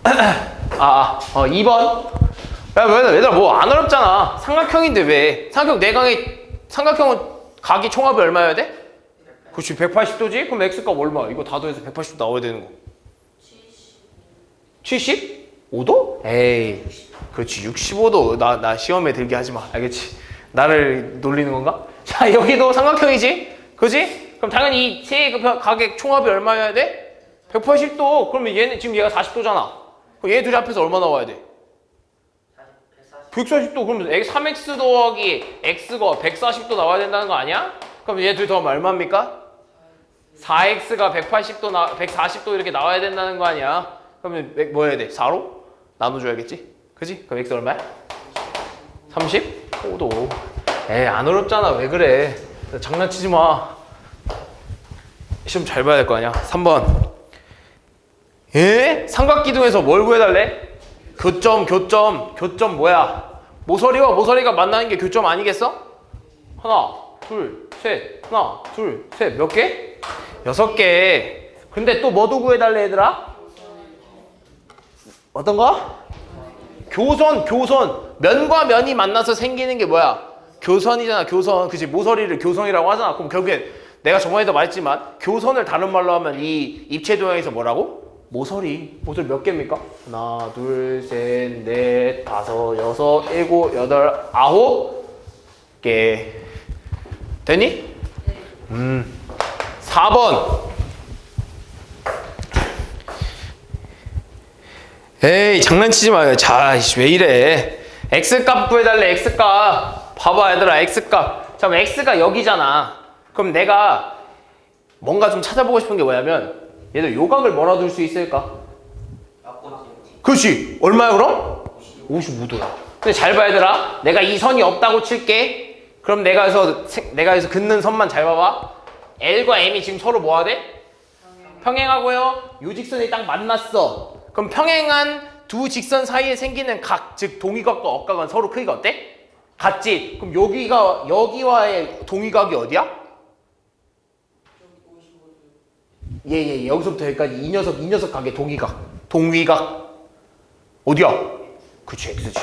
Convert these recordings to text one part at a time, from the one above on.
2번. 야, 얘들아, 뭐 안 어렵잖아. 삼각형인데 왜? 삼각형은 각이 총합이 얼마여야 돼? 그렇지, 180도지? 그럼 x값 얼마? 이거 다 더해서 180도 나와야 되는 거. 75도? 에이, 그렇지, 65도. 나 시험에 들게 하지 마. 알겠지? 나를 놀리는 건가? 자, 여기도 삼각형이지? 그지? 그럼 당연히 이 세 각의 총합이 얼마여야 돼? 180도. 그러면 지금 얘가 40도잖아. 그럼 얘 둘이 합해서 얼마 나와야 돼? 140도. 그러면 3x 더하기 x가 140도 나와야 된다는 거 아니야? 그럼 얘 둘이 더하면 얼마입니까? 4x가 140도 이렇게 나와야 된다는 거 아니야? 그러면 뭐 해야 돼? 4로 나눠줘야겠지? 그지? 그럼 x 얼마야? 35도. 에이, 안 어렵잖아. 왜 그래? 장난치지 마. 시험 잘 봐야 될 거 아니야. 3번. 삼각기둥에서 뭘 구해달래? 교점 뭐야? 모서리와 모서리가 만나는 게 교점 아니겠어? 하나, 둘, 셋. 하나, 둘, 셋. 몇 개? 6개. 근데 또 뭐도 구해달래, 얘들아? 어떤 거? 교선. 면과 면이 만나서 생기는 게 뭐야? 교선이잖아, 교선. 그치? 모서리를 교선이라고 하잖아. 그럼 결국엔 내가 저번에도 말했지만 교선을 다른 말로 하면 이 입체 도형에서 뭐라고? 모서리 몇 개입니까? 하나, 둘, 셋, 넷, 다섯, 여섯, 일곱, 여덟, 9개. 됐니? 네. 4번. 에이, 장난치지 마요. 자, 왜 이래? x값 구해달래, x값. 봐봐, 얘들아, x값. 자, 그럼 x가 여기잖아. 그럼 내가 뭔가 좀 찾아보고 싶은 게 뭐냐면, 얘들 요각을 뭐라 둘 수 있을까? 그렇지. 얼마야, 그럼? 55도야. 근데 잘 봐, 얘들아. 내가 이 선이 없다고 칠게. 그럼 내가 여기서 긋는 선만 잘 봐봐. L과 M이 지금 서로 뭐 하대? 평행하고요. 요 직선이 딱 만났어. 그럼 평행한 두 직선 사이에 생기는 각, 즉 동위각과 억각은 서로 크기가 어때? 같지? 그럼 여기와의 동위각이 어디야? 여기서부터 여기까지 이 녀석 각의 동위각 어디야? 그치, X지.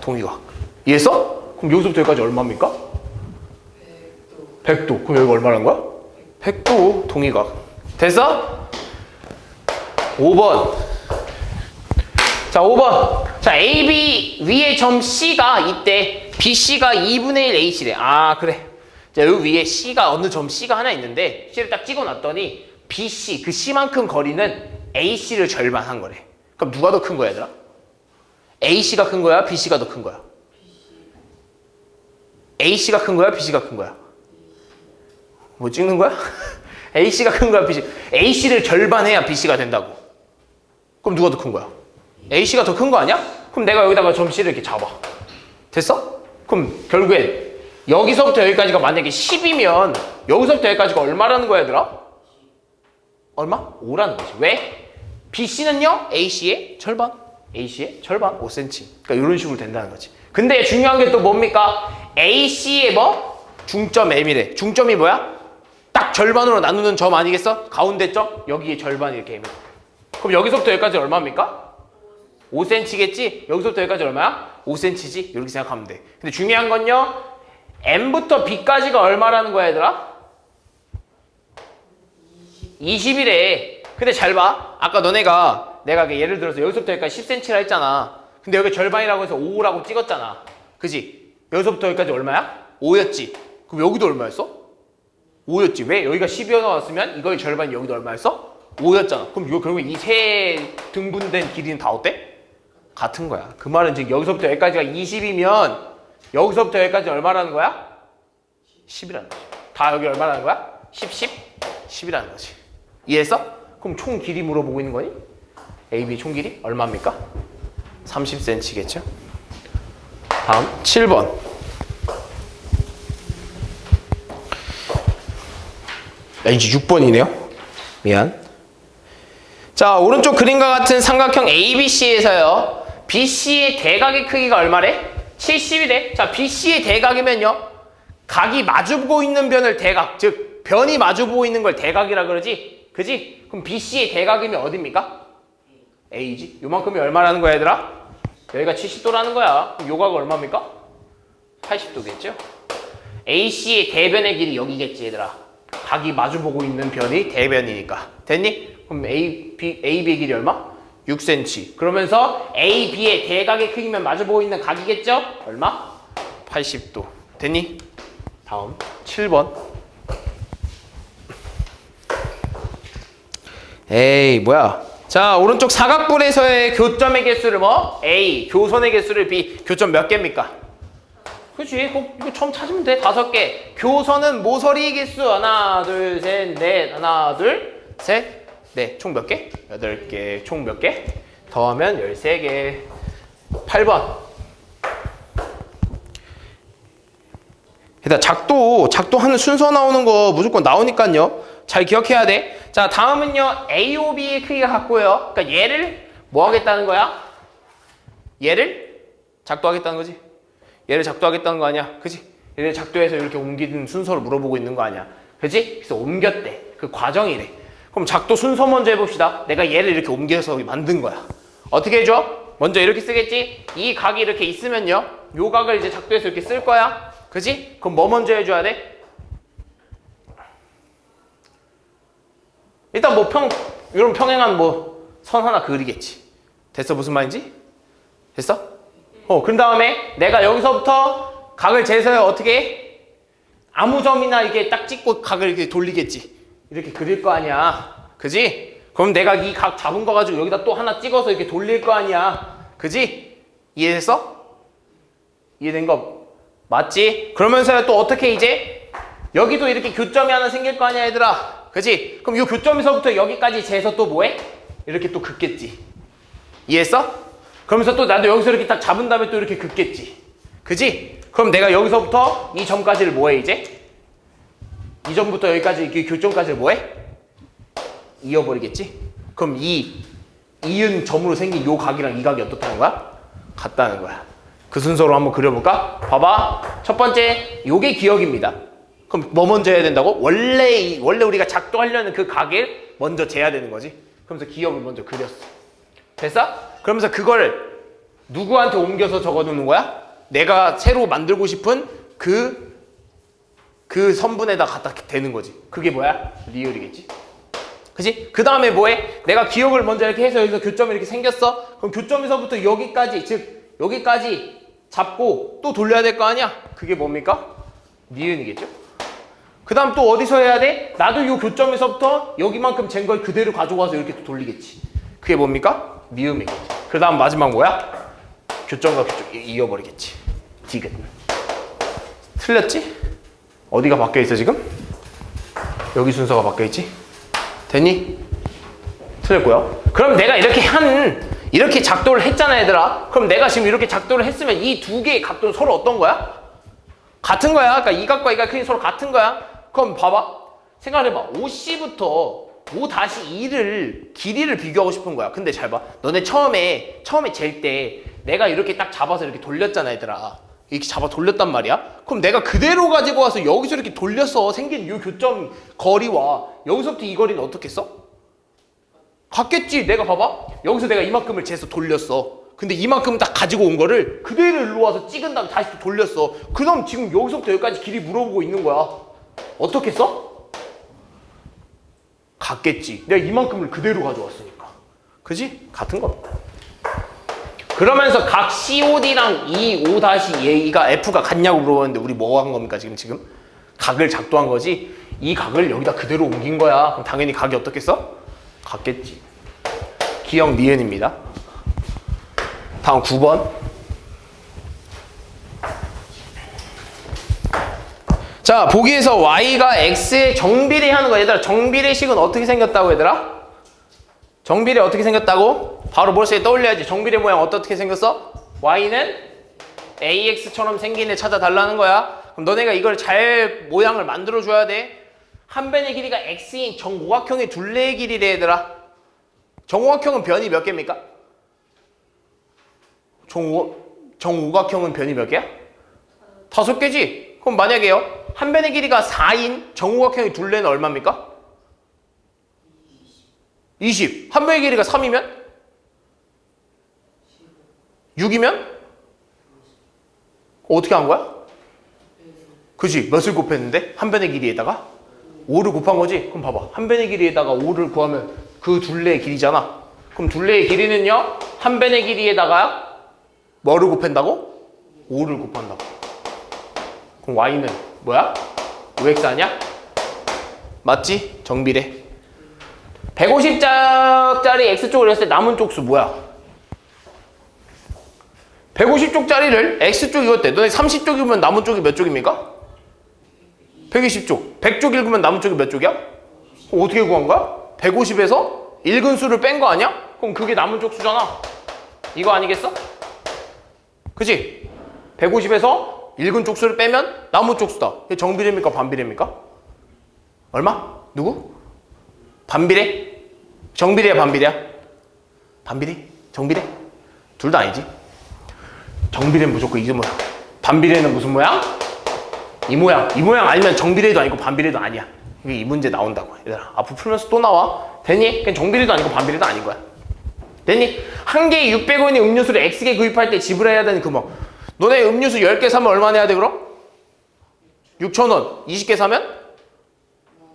동위각. 이해했어? 그럼 여기서부터 여기까지 얼마입니까? 100도. 그럼 여기 얼마라는 거야? 100도 동위각. 됐어? 5번. 자, 5번. 자, AB 위에 점 C가 있대. BC가 2분의 1 H래. 아, 그래. 자, 여기 위에 C가 어느 점 C가 하나 있는데 C를 딱 찍어놨더니 BC, 그 C만큼 거리는 AC를 절반한 거래. 그럼 누가 더 큰 거야, 얘들아? AC가 큰 거야? BC가 더 큰 거야? AC가 큰 거야? BC가 큰 거야? 뭐 찍는 거야? AC가 큰 거야? BC? AC를 절반해야 BC가 된다고. 그럼 누가 더 큰 거야? AC가 더 큰 거 아니야? 그럼 내가 여기다가 점 C를 이렇게 잡아. 됐어? 그럼 결국엔 여기서부터 여기까지가 만약에 10이면 여기서부터 여기까지가 얼마라는 거야, 얘들아? 얼마? 5라는 거지. 왜? BC는요, AC의 절반. AC의 절반, 5cm. 그러니까 이런 식으로 된다는 거지. 근데 중요한 게 또 뭡니까? AC의 뭐? 중점 M이래. 중점이 뭐야? 딱 절반으로 나누는 점 아니겠어? 가운데 점? 여기에 절반 이렇게 M이. 그럼 여기서부터 여기까지 얼마입니까? 5cm겠지? 여기서부터 여기까지 얼마야? 5cm지? 이렇게 생각하면 돼. 근데 중요한 건요, M부터 B까지가 얼마라는 거야, 얘들아? 20이래. 근데 잘 봐. 아까 내가 예를 들어서 여기서부터 여기까지 10cm라 했잖아. 근데 여기 절반이라고 해서 5라고 찍었잖아. 그지? 여기서부터 여기까지 얼마야? 5였지. 그럼 여기도 얼마였어? 5였지. 왜? 여기가 10이어 나왔으면 이거의 절반이 여기도 얼마였어? 5였잖아. 그럼 이거 결국 이 세 등분된 길이는 다 어때? 같은 거야. 그 말은 지금 여기서부터 여기까지가 20이면 여기서부터 여기까지 얼마라는 거야? 10이라는 거지. 다 여기 얼마라는 거야? 10이라는 거지. 이해했어? 그럼 총 길이 물어보고 있는 거니? AB 총 길이 얼마입니까? 30cm겠죠? 다음 7번. 이제 6번이네요. 미안. 자, 오른쪽 그림과 같은 삼각형 ABC에서요. BC의 대각의 크기가 얼마래? 70이래. 자, BC의 대각이면요. 각이 마주보고 있는 변을 대각, 즉 변이 마주보고 있는 걸 대각이라 그러지? 그지? 그럼 BC의 대각이면 어디입니까? A지. 요만큼이 얼마라는 거야 얘들아? 여기가 70도라는 거야. 그럼 요 각은 얼마입니까? 80도겠죠? AC의 대변의 길이 여기겠지 얘들아. 각이 마주보고 있는 변이 대변이니까. 됐니? 그럼 AB의 길이 얼마? 6cm. 그러면서 AB의 대각의 크기면 마주보고 있는 각이겠죠? 얼마? 80도. 됐니? 다음 7번. 에이 뭐야. 자 오른쪽 사각뿔에서의 교점의 개수를 뭐? A. 교선의 개수를 B. 교점 몇 개입니까? 그치? 이거 처음 찾으면 돼. 5개. 교선은 모서리 개수 하나 둘 셋 넷 하나 둘 셋 넷. 총 몇 개? 8개. 총 몇 개? 더하면 13개. 8번. 일단 작도하는 순서 나오는 거 무조건 나오니까요. 잘 기억해야 돼. 자 다음은요. AOB의 크기가 같고요. 그러니까 얘를 뭐 하겠다는 거야? 얘를 작도하겠다는 거지. 얘를 작도하겠다는 거 아니야? 그지? 얘를 작도해서 이렇게 옮기는 순서를 물어보고 있는 거 아니야? 그지? 그래서 옮겼대. 그 과정이래. 그럼 작도 순서 먼저 해봅시다. 내가 얘를 이렇게 옮겨서 만든 거야. 어떻게 해줘? 먼저 이렇게 쓰겠지? 이 각이 이렇게 있으면요. 요 각을 이제 작도해서 이렇게 쓸 거야. 그지? 그럼 뭐 먼저 해줘야 돼? 일단 뭐 이런 평행한 뭐 선 하나 그리겠지. 됐어? 무슨 말인지? 됐어? 그 다음에 내가 여기서부터 각을 재서요. 어떻게 해? 아무 점이나 이렇게 딱 찍고 각을 이렇게 돌리겠지. 이렇게 그릴 거 아니야. 그지? 그럼 내가 이 각 잡은 거 가지고 여기다 또 하나 찍어서 이렇게 돌릴 거 아니야. 그지? 이해됐어? 이해된 거 맞지? 그러면서 또 어떻게 이제 여기도 이렇게 교점이 하나 생길 거 아니야 얘들아. 그지? 그럼 이 교점에서부터 여기까지 재서 또 뭐해? 이렇게 또 긋겠지. 이해했어? 그러면서 또 나도 여기서 이렇게 딱 잡은 다음에 또 이렇게 긋겠지. 그지? 그럼 내가 여기서부터 이 점까지를 뭐해 이제? 이 점부터 여기까지 이 교점까지를 뭐해? 이어버리겠지? 그럼 이은 점으로 생긴 요 각이랑 이 각이 어떻다는 거야? 같다는 거야. 그 순서로 한번 그려볼까? 봐봐. 첫 번째 요게 기억입니다. 그럼 뭐 먼저 해야 된다고? 원래 우리가 작도하려는 그 각을 먼저 재야 되는 거지. 그러면서 기억을 먼저 그렸어. 됐어? 그러면서 그걸 누구한테 옮겨서 적어두는 거야? 내가 새로 만들고 싶은 그 선분에다 갖다 대는 거지. 그게 뭐야? 리을이겠지. 그치? 그 다음에 뭐해? 내가 기억을 먼저 이렇게 해서 여기서 교점이 이렇게 생겼어? 그럼 교점에서부터 여기까지, 즉 여기까지 잡고 또 돌려야 될 거 아니야? 그게 뭡니까? 니은이겠죠? 그 다음 또 어디서 해야 돼? 나도 이 교점에서부터 여기만큼 잰 걸 그대로 가져와서 이렇게 또 돌리겠지. 그게 뭡니까? 미음이겠지. 그 다음 마지막 뭐야? 교점과 교점 이어버리겠지. 디귿. 틀렸지? 어디가 바뀌어있어 지금? 여기 순서가 바뀌어있지? 됐니? 틀렸고요. 그럼 내가 이렇게 작도를 했잖아 얘들아. 그럼 내가 지금 이렇게 작도를 했으면 이 두 개의 각도는 서로 어떤 거야? 같은 거야. 그러니까 이 각과 이 각 크기 서로 같은 거야. 그럼 봐봐. 생각해봐. OC부터 O-2를 길이를 비교하고 싶은 거야. 근데 잘 봐. 너네 처음에 잴 때 내가 이렇게 딱 잡아서 이렇게 돌렸잖아 얘들아. 이렇게 잡아 돌렸단 말이야. 그럼 내가 그대로 가지고 와서 여기서 이렇게 돌려서 생긴 이 교점 거리와 여기서부터 이 거리는 어떻게 써? 같겠지. 내가 봐봐. 여기서 내가 이만큼을 재서 돌렸어. 근데 이만큼 딱 가지고 온 거를 그대로 일로 와서 찍은 다음에 다시 또 돌렸어. 그럼 지금 여기서부터 여기까지 길이 물어보고 있는 거야. 어떻게 써? 같겠지. 내가 이만큼을 그대로 가져왔으니까. 그지? 같은 겁니다. 그러면서 각 COD랑 이 O-A가 F가 같냐고 물어봤는데 우리 뭐 한 겁니까 지금? 각을 작도한 거지. 이 각을 여기다 그대로 옮긴 거야. 그럼 당연히 각이 어떻게 써? 같겠지. 기억 니은입니다. 다음 9번. 자, 보기에서 y가 x에 정비례하는 거. 얘들아, 정비례식은 어떻게 생겼다고 얘들아? 정비례 어떻게 생겼다고? 바로 머릿속에 떠올려야지. 정비례 모양 어떻게 생겼어? y는 ax처럼 생긴 애 찾아달라는 거야. 그럼 너네가 이걸 잘 모양을 만들어줘야 돼. 한 변의 길이가 x인 정오각형의 둘레의 길이래 얘들아. 정오각형은 변이 몇 개입니까? 정오각형은 변이 몇 개야? 5개지? 그럼 만약에요. 한 변의 길이가 4인 정오각형의 둘레는 얼마입니까? 20. 한 변의 길이가 3이면? 6이면 어떻게 한 거야? 그지? 몇을 곱했는데? 한 변의 길이에다가 5를 곱한 거지? 그럼 봐봐. 한 변의 길이에다가 5를 구하면 그 둘레의 길이잖아. 그럼 둘레의 길이는요? 한 변의 길이에다가 뭐를 곱한다고? 5를 곱한다고. 그럼 y는 뭐야? 5x 아니야? 맞지? 정비례. 150짜리 x쪽을 했을 때 남은 쪽수 뭐야? 150쪽짜리를 x쪽 읽었대. 너네 30쪽 읽으면 남은 쪽이 몇 쪽입니까? 120쪽. 100쪽 읽으면 남은 쪽이 몇 쪽이야? 그럼 어떻게 구한 거야? 150에서 읽은 수를 뺀 거 아니야? 그럼 그게 남은 쪽수잖아. 이거 아니겠어? 그치? 150에서 읽은 쪽수를 빼면 남은 쪽수다. 이게 정비례입니까? 반비례입니까? 얼마? 누구? 반비례? 정비례야 반비례야? 반비례? 정비례? 둘 다 아니지. 정비례는 무조건 이 모양. 반비례는 무슨 모양? 이 모양. 이 모양 아니면 정비례도 아니고 반비례도 아니야. 이게 이 문제 나온다고. 얘들아 앞으로 풀면서 또 나와. 됐니? 그냥 정비례도 아니고 반비례도 아닌 거야. 됐니? 한 개에 600원의 음료수를 X개 구입할 때 지불해야 되는 그 뭐. 너네 음료수 10개 사면 얼마 내야 돼 그럼? 6,000원. 20개 사면?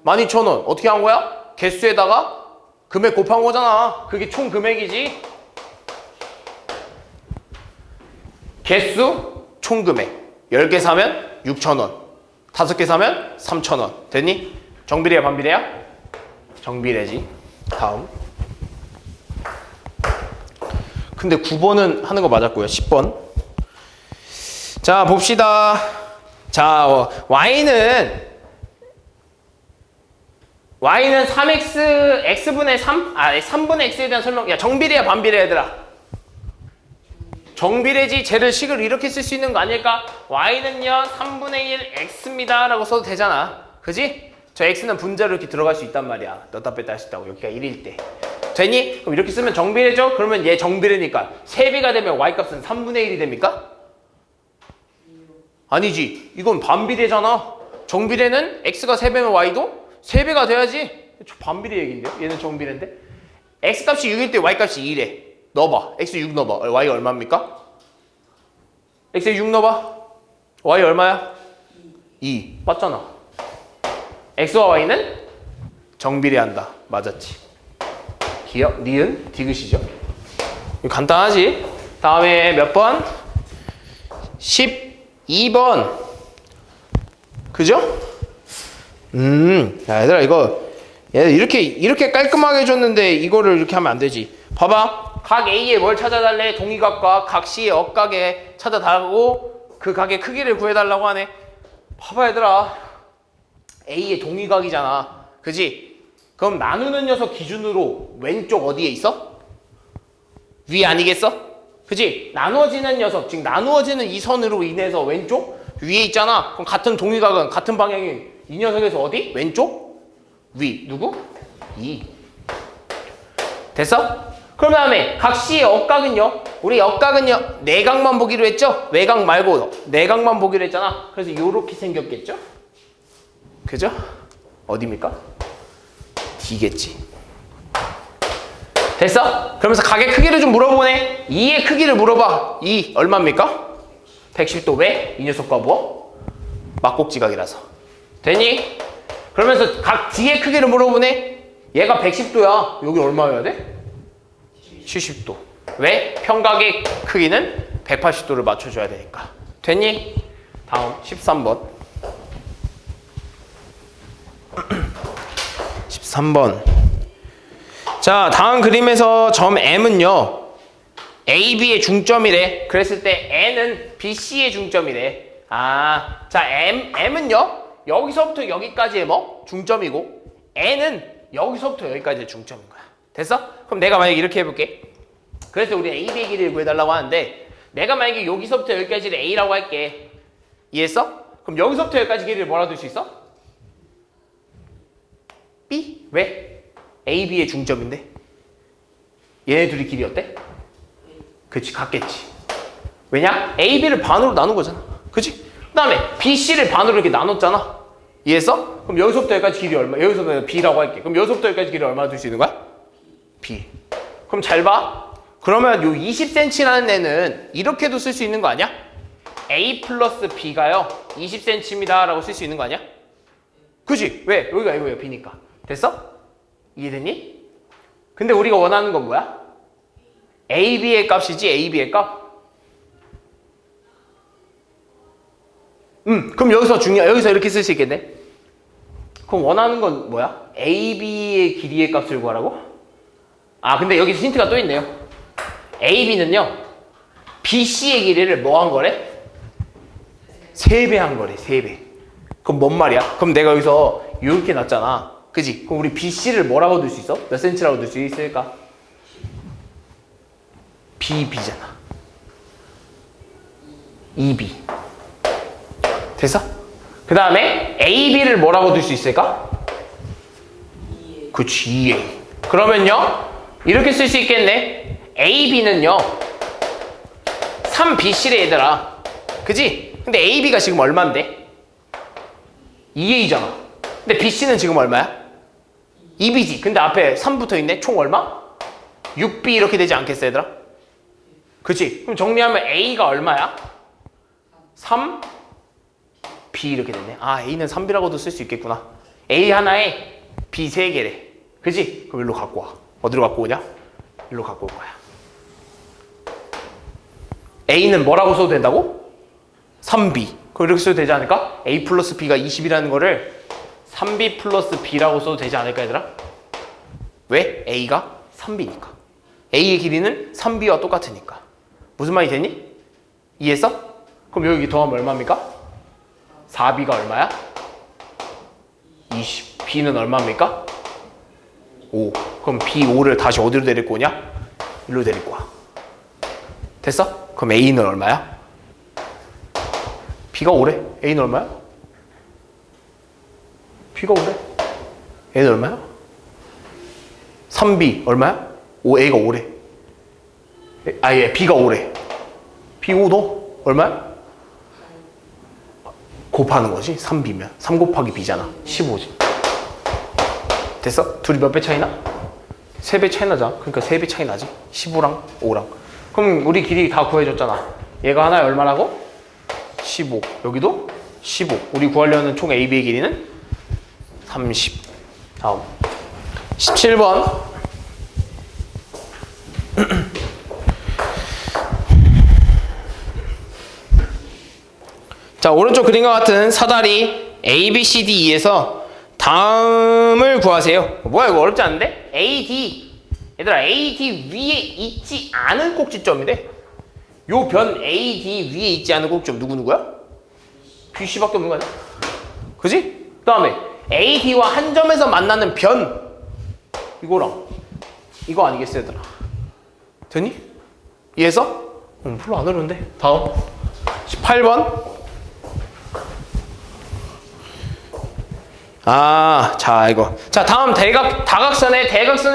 12,000원. 어떻게 한 거야? 개수에다가 금액 곱한 거잖아. 그게 총 금액이지. 개수, 총 금액. 10개 사면 6,000원. 5개 사면 3,000원. 됐니? 정비례야 반비례야? 정비례지. 다음. 근데 9번은 하는 거 맞았고요. 10번. 자, 봅시다. 자, y는 3x, x분의 3? 3분의 x에 대한 설명. 야, 정비례야 반비례 얘들아? 정비례지. 쟤를 식을 이렇게 쓸 수 있는 거 아닐까? y는요 3분의 1 x입니다 라고 써도 되잖아. 그지? 저 x는 분자로 이렇게 들어갈 수 있단 말이야. 넣다 뺐다 할 수 있다고. 여기가 1일 때. 되니? 그럼 이렇게 쓰면 정비례죠? 그러면 얘 정비례니까 3배가 되면 y 값은 3분의 1이 됩니까? 아니지. 이건 반비례잖아. 정비례는 x가 3배면 y도 3배가 돼야지. 반비례 얘기인데요? 얘는 정비례인데? x값이 6일 때 y값이 2래. 넣어봐. x 6 넣어봐. y 얼마입니까? x에 6 넣어봐. y 얼마야? 2. 맞잖아. x와 y는 정비례한다. 맞았지. 기억, 니은, 디귿이죠. 간단하지? 다음에 몇 번? 12번. 그죠? 야, 얘들아, 얘들 이렇게 깔끔하게 해줬는데 이거를 이렇게 하면 안 되지. 봐봐. 각 A에 뭘 찾아달래? 동의각과 각 C의 억각에 찾아달라고 그 각의 크기를 구해달라고 하네. 봐봐, 얘들아. A의 동의각이잖아. 그지? 그럼 나누는 녀석 기준으로 왼쪽 어디에 있어? 위 아니겠어? 그지? 나누어지는 녀석, 즉 나누어지는 이 선으로 인해서 왼쪽 위에 있잖아. 그럼 같은 동의각은 같은 방향이 이 녀석에서 어디? 왼쪽? 위. 누구? 2. 됐어? 그럼 다음에 각 C의 억각은요? 우리 억각은요 내각만 보기로 했죠? 외각 말고 내각만 보기로 했잖아. 그래서 요렇게 생겼겠죠? 그죠? 어디입니까? D겠지. 됐어? 그러면서 각의 크기를 좀 물어보네. 2의 크기를 물어봐. 2 얼마입니까? 110도. 왜? 이 녀석과 뭐? 막곡지각이라서. 되니? 그러면서 각 D의 크기를 물어보네. 얘가 110도야. 여기 얼마여야 돼? 70도. 왜? 평각의 크기는 180도를 맞춰줘야 되니까. 됐니? 다음 13번. 13번. 자, 다음 그림에서 점 M은요 A, B의 중점이래. 그랬을 때 N은 B, C의 중점이래. 자, M은요 여기서부터 여기까지의 뭐? 중점이고 N은 여기서부터 여기까지의 중점인 거야. 됐어? 그럼 내가 만약에 이렇게 해볼게. 그래서 우리 A, B의 길이를 구해달라고 하는데 내가 만약에 여기서부터 여기까지를 A라고 할게. 이해했어? 그럼 여기서부터 여기까지 길이를 뭐라 둘 수 있어? B? 왜? A, B의 중점인데? 얘네 둘이 길이 어때? 그치, 같겠지. 왜냐? A, B를 반으로 나눈 거잖아. 그치? 그 다음에 B, C를 반으로 이렇게 나눴잖아. 이해했어? 그럼 여기서부터 여기까지 길이 얼마? 여기서 B라고 할게. 그럼 여기서부터 여기까지 길이 얼마나 둘 수 있는 거야? B. 그럼 잘 봐. 그러면 요 20cm라는 애는 이렇게도 쓸 수 있는 거 아니야? A 플러스 B가요 20cm입니다 라고 쓸 수 있는 거 아니야? 그지? 왜? 여기가 이거예요 B니까. 됐어? 이해됐니? 근데 우리가 원하는 건 뭐야? AB의 값이지 AB의 값? 그럼 여기서 이렇게 쓸 수 있겠네? 그럼 원하는 건 뭐야? AB의 길이의 값을 구하라고? 아 근데 여기 힌트가 또 있네요. AB는요 BC의 길이를 뭐 한 거래? 3배 한 거래. 3배. 그럼 뭔 말이야? 그럼 내가 여기서 이렇게 놨잖아. 그지? 그럼 우리 BC를 뭐라고 둘 수 있어? 몇 센치라고 둘 수 있을까? BB잖아. 2B. 됐어? 그 다음에 AB를 뭐라고 둘 수 있을까? 그치, 2A. 그러면요, 이렇게 쓸 수 있겠네. AB는요, 3BC래 얘들아. 그지? 근데 AB가 지금 얼만데? 2A잖아. 근데 BC는 지금 얼마야? 2B지. 근데 앞에 3 붙어 있네. 총 얼마? 6B 이렇게 되지 않겠어, 얘들아? 그치? 그럼 정리하면 A가 얼마야? 3, B 이렇게 됐네. 아, A는 3B라고도 쓸 수 있겠구나. A 하나에 B 3개래. 그치? 그럼 일로 갖고 와. 어디로 갖고 오냐? 일로 갖고 올 거야. A는 뭐라고 써도 된다고? 3B. 그럼 이렇게 써도 되지 않을까? A 플러스 B가 20이라는 거를 3B 플러스 B라고 써도 되지 않을까, 얘들아? 왜? A가 3B니까. A의 길이는 3B와 똑같으니까. 무슨 말이 되니? 이해했어? 그럼 여기 더하면 얼마입니까? 4B가 얼마야? 20. B는 얼마입니까? 5. 그럼 B5를 다시 어디로 데리고 오냐? 일로 데리고 와. 됐어? 그럼 A는 얼마야? B가 5래. A는 얼마야? B가 5래. A는 얼마야? 3B 얼마야? 5, A가 5래. 아, 예, B가 5래. B 5 너 얼마야? 곱하는 거지. 3B면 3 곱하기 B잖아. 15지. 됐어? 둘이 몇 배 차이 나? 3배 차이 나잖아. 그러니까 3배 차이 나지. 15랑 5랑. 그럼 우리 길이 다 구해줬잖아. 얘가 하나에 얼마라고? 15. 여기도 15. 우리 구하려는 총 AB의 길이는 30. 다음 17번. 자, 오른쪽 그림과 같은 사다리 ABCDE에서 다음을 구하세요. 뭐야, 이거 어렵지 않은데? AD. 얘들아, AD 위에 있지 않은 꼭지점이래. 요 변 AD 위에 있지 않은 꼭지점 누구야? BC밖에 없는 거 아니야? 그지? 그 다음에 AD와 한 점에서 만나는 변 이거랑 이거 아니겠어, 얘들아? 되니? 이해해서? 별로 안 어려운데. 다음 18번. 아, 자, 이거. 자, 다음 다각선의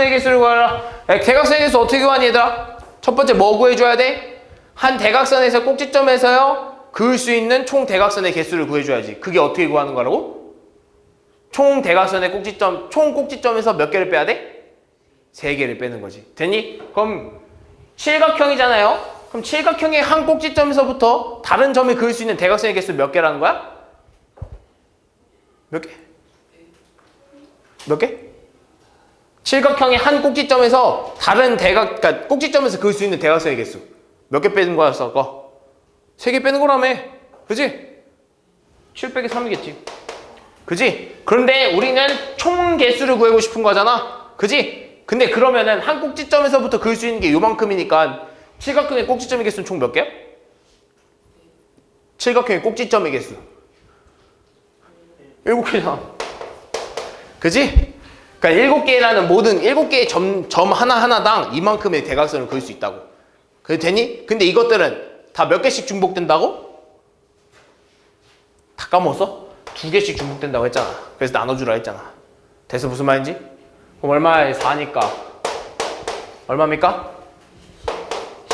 개수를 구하라. 대각선의 개수 어떻게 구하니, 얘들아? 첫 번째 뭐 구해줘야 돼? 한 대각선에서 꼭지점에서요, 그을 수 있는 총 대각선의 개수를 구해줘야지. 그게 어떻게 구하는 거라고? 총 대각선의 꼭지점, 총 꼭지점에서 몇 개를 빼야 돼? 3개를 빼는 거지. 됐니? 그럼 칠각형이잖아요? 그럼 칠각형의 한 꼭지점에서부터 다른 점에 그을 수 있는 대각선의 개수 몇 개라는 거야? 몇 개? 몇 개? 칠각형의 한 꼭지점에서 다른 그러니까 꼭지점에서 그을 수 있는 대각선의 개수 몇 개 빼는 거였어, 아까? 3개 빼는 거라며. 그지? 7 빼기 3이겠지. 그지? 그런데 우리는 총 개수를 구하고 싶은 거잖아. 그지? 근데 그러면은 한 꼭지점에서부터 그을 수 있는 게 요만큼이니까 칠각형의 꼭지점의 개수는 총 몇 개야? 칠각형의 꼭지점의 개수 7개잖아. 그지? 그러니까 7개라는 모든 7개의 점 하나하나당 이만큼의 대각선을 그을 수 있다고. 그게 되니? 근데 이것들은 다 몇 개씩 중복된다고? 다 까먹었어? 2개씩 중복된다고 했잖아. 그래서 나눠주라 했잖아. 돼서 무슨 말인지? 그럼 얼마에 4니까 얼마입니까?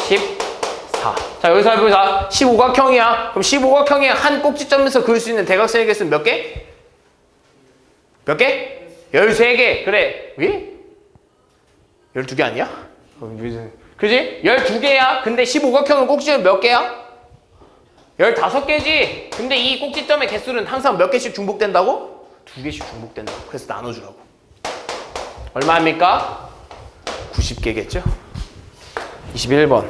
14. 자, 여기서 해보자. 15각형이야. 그럼 15각형의 한 꼭지점에서 그을 수 있는 대각선의 개수는 몇 개? 몇 개? 13개. 그래. 왜? 12개 아니야? 그래서 그지? 12개야. 근데 15각형은 꼭지점 몇 개야? 15개지. 근데 이 꼭지점의 개수는 항상 몇 개씩 중복된다고? 2개씩 중복된다고. 그래서 나눠주라고. 얼마입니까? 90개겠죠? 21번.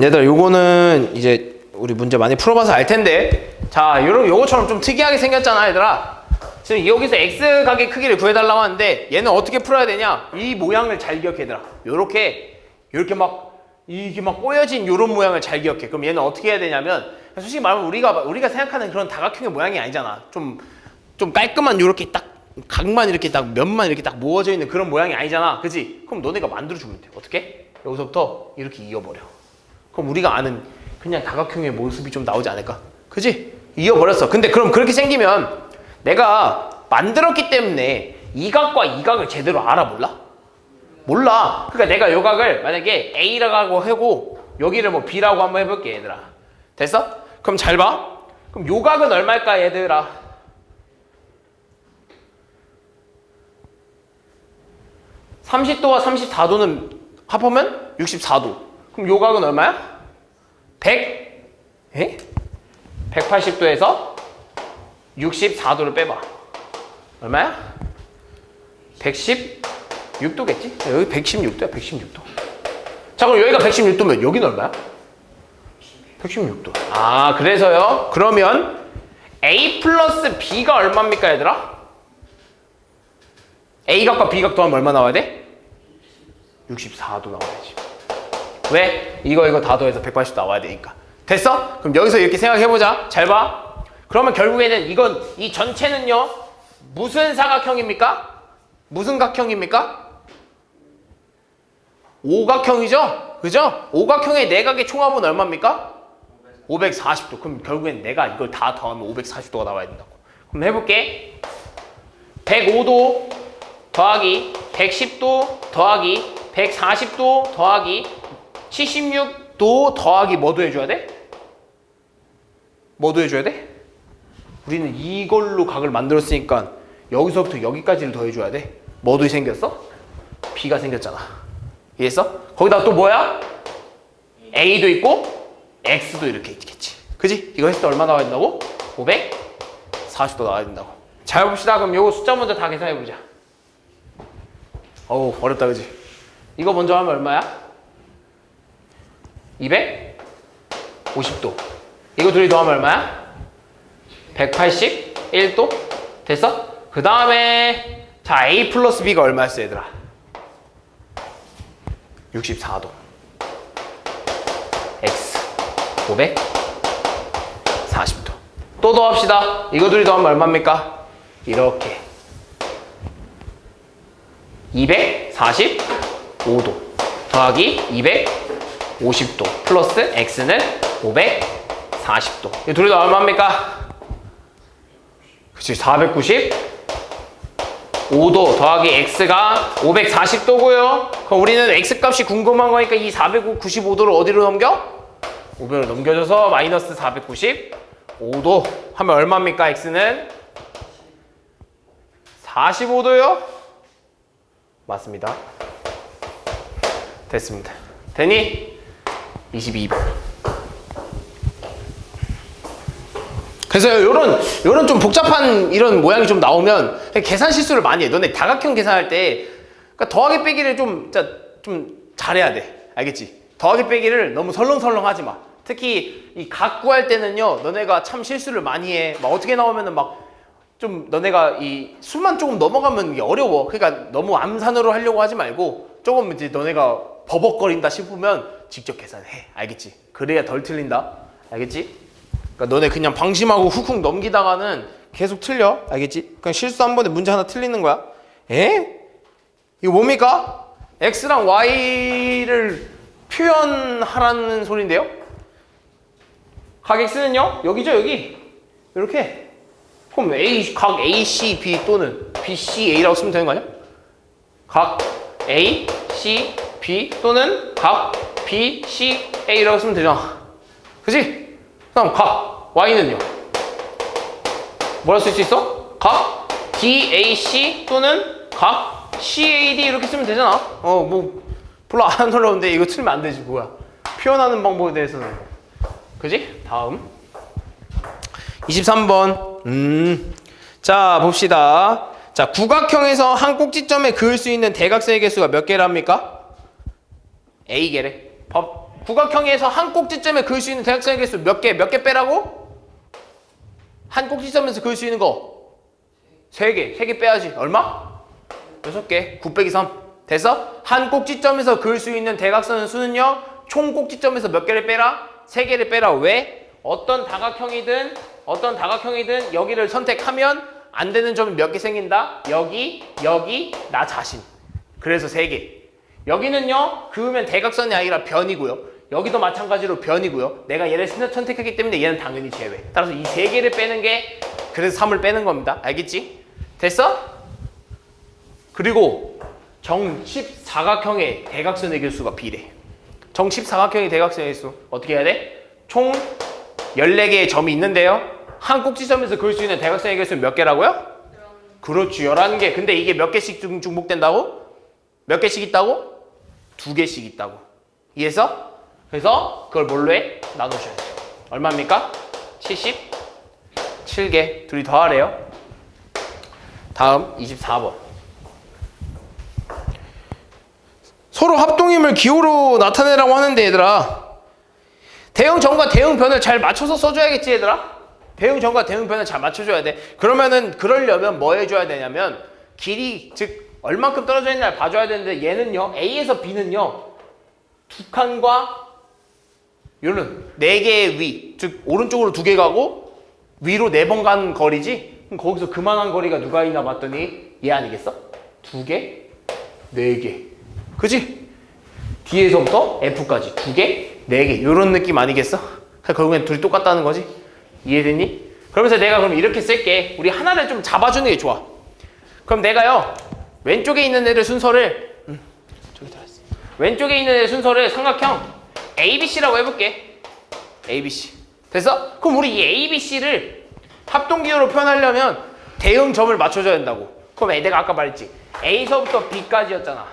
얘들아, 요거는 이제 우리 문제 많이 풀어봐서 알 텐데. 자, 요거처럼 좀 특이하게 생겼잖아, 얘들아. 지금 여기서 x 각의 크기를 구해달라고 하는데 얘는 어떻게 풀어야 되냐? 이 모양을 잘 기억해, 얘들아. 이렇게 막 이게 막 꼬여진 요런 모양을 잘 기억해. 그럼 얘는 어떻게 해야 되냐면, 솔직히 말하면 우리가 생각하는 그런 다각형의 모양이 아니잖아. 좀 깔끔한 요렇게 딱 각만 이렇게 딱 면만 이렇게 딱 모아져 있는 그런 모양이 아니잖아. 그지? 그럼 너네가 만들어주면 돼. 어떻게? 여기서부터 이렇게 이어버려. 그럼 우리가 아는 그냥 다각형의 모습이 좀 나오지 않을까? 그지? 이어버렸어. 근데 그럼 그렇게 생기면 내가 만들었기 때문에 이 각과 이 각을 제대로 알아 몰라? 몰라. 그러니까 내가 요 각을 만약에 A라고 하고 여기를 뭐 B라고 한번 해볼게, 얘들아. 됐어? 그럼 잘 봐. 그럼 요 각은 얼마일까, 얘들아? 30도와 34도는 합하면 64도. 그럼 요 각은 얼마야? 180도에서 64도를 빼봐. 얼마야? 116도겠지? 여기 116도야, 116도. 자, 그럼 여기가 116도면 여기는 얼마야? 116도. 아, 그래서요? 그러면 A 플러스 B가 얼마입니까, 얘들아? A각과 B각 더하면 얼마 나와야 돼? 64도 나와야지. 왜? 이거 다 더해서 180도 나와야 되니까. 됐어? 그럼 여기서 이렇게 생각해보자. 잘 봐. 그러면 결국에는 이 전체는요, 무슨 사각형입니까? 무슨 각형입니까? 오각형이죠? 그죠? 오각형의 내각의 총합은 얼마입니까? 540도. 그럼 결국엔 내가 이걸 다 더하면 540도가 나와야 된다고. 그럼 해볼게. 105도 더하기 110도 더하기 140도 더하기 76도 더하기 뭐도 해줘야 돼? 뭐도 해줘야 돼? 우리는 이걸로 각을 만들었으니까 여기서부터 여기까지를 더해줘야 돼. 뭐도 생겼어? B가 생겼잖아. 이해했어? 거기다 또 뭐야? A도 있고 X도 이렇게 있겠지. 그지? 이거 했을 때 얼마 나와야 된다고? 540도 나와야 된다고. 잘 봅시다. 그럼 요거 숫자 먼저 다 계산해보자. 어우, 어렵다, 그지? 이거 먼저 하면 얼마야? 250도. 이거 둘이 더하면 얼마야? 181도? 됐어? 그 다음에 자, A 플러스 B가 얼마였어, 얘들아? 64도. X 540도. 또 더합시다. 이거 둘이 더하면 얼마입니까? 이렇게 245도 더하기 250도 플러스 X는 540도. 이 둘이 다 얼마입니까? 그치, 495도 더하기 X가 540도고요. 그럼 우리는 X 값이 궁금한 거니까 이 495도를 어디로 넘겨? 500으로 넘겨줘서 마이너스 495도 하면 얼마입니까? X는 45도요? 맞습니다. 됐습니다. 되니? 22번. 그래서 요런 좀 복잡한 이런 모양이 좀 나오면 계산 실수를 많이 해. 너네 다각형 계산할 때 그러니까 더하기 빼기를 좀 잘해야 돼. 알겠지? 더하기 빼기를 너무 설렁설렁 하지 마. 특히 이 각 구할 때는요, 너네가 참 실수를 많이 해. 막 어떻게 나오면은 막 좀 너네가 이 수만 조금 넘어가면 이게 어려워. 그러니까 너무 암산으로 하려고 하지 말고 조금 이제 너네가 버벅거린다 싶으면 직접 계산해. 알겠지? 그래야 덜 틀린다. 알겠지? 그러니까 너네 그냥 방심하고 훅훅 넘기다가는 계속 틀려. 알겠지? 그냥 실수 한 번에 문제 하나 틀리는 거야. 에? 이거 뭡니까? X랑 Y를 표현하라는 소리인데요? 각 X는요? 여기죠, 여기. 이렇게. 그럼 각 A, C, B 또는 B, C, A라고 쓰면 되는 거 아니야? 각 A, C, B 또는 각 B, C, A라고 쓰면 되잖아. 그치? 그다음 각 Y는요? 뭐라 쓸 수 있어? 각 DAC 또는 각 CAD 이렇게 쓰면 되잖아. 뭐 별로 안 어려운데 이거 틀면 안 되지 뭐야. 표현하는 방법에 대해서는. 그지? 다음 23번. 자 봅시다. 자 구각형에서 한 꼭지점에 그을 수 있는 대각선의 개수가 몇 개랍니까? A개래. 구각형에서 한 꼭지점에 그을 수 있는 대각선의 개수 몇 개 빼라고? 한 꼭지점에서 그을 수 있는 거 3개. 3개 빼야지. 얼마? 6개. 9 빼기 3. 됐어? 한 꼭지점에서 그을 수 있는 대각선의 수는요. 총 꼭지점에서 몇 개를 빼라? 3개를 빼라. 왜? 어떤 다각형이든 여기를 선택하면 안 되는 점이 몇 개 생긴다? 여기, 나 자신. 그래서 3개. 여기는요. 그으면 대각선이 아니라 변이고요. 여기도 마찬가지로 변이고요. 내가 얘를 선택했기 때문에 얘는 당연히 제외. 따라서 이 3개를 빼는 게 그래서 3을 빼는 겁니다. 알겠지? 됐어? 그리고 정십사각형의 대각선의 개수가 비례. 정십사각형의 대각선의 개수 어떻게 해야 돼? 총 14개의 점이 있는데요. 한 꼭지점에서 그을 수 있는 대각선의 개수는 몇 개라고요? 그렇지, 11개. 근데 이게 몇 개씩 중복된다고? 몇 개씩 있다고? 2개씩 있다고. 이해했어? 그래서 그걸 뭘로 해? 나누셔야죠. 얼마입니까? 77개. 둘이 더하래요. 다음 24번. 서로 합동임을 기호로 나타내라고 하는데 얘들아, 대응점과 대응변을 잘 맞춰서 써줘야겠지 얘들아? 대응점과 대응변을 잘 맞춰줘야 돼. 그러려면 뭐 해줘야 되냐면 길이, 즉 얼만큼 떨어져 있나를 봐줘야 되는데 얘는요, A에서 B는요 2칸과 요는 4개의 위, 즉 오른쪽으로 2개 가고 위로 4번 간 거리지? 그럼 거기서 그만한 거리가 누가 있나 봤더니 얘 아니겠어? 2개? 4개. 그지? D에서부터 F까지 2개? 4개. 요런 느낌 아니겠어? 결국엔 둘이 똑같다는 거지? 이해됐니? 그러면서 내가 그럼 이렇게 쓸게. 우리 하나를 좀 잡아주는 게 좋아. 그럼 내가요 왼쪽에 있는 애들 순서를 저기 들어있어. 왼쪽에 있는 애들 순서를 삼각형 ABC라고 해볼게. ABC. 됐어? 그럼 우리 이 ABC를 합동기호로 표현하려면 대응점을 맞춰줘야 된다고. 그럼 내가 아까 말했지. A서부터 B까지였잖아.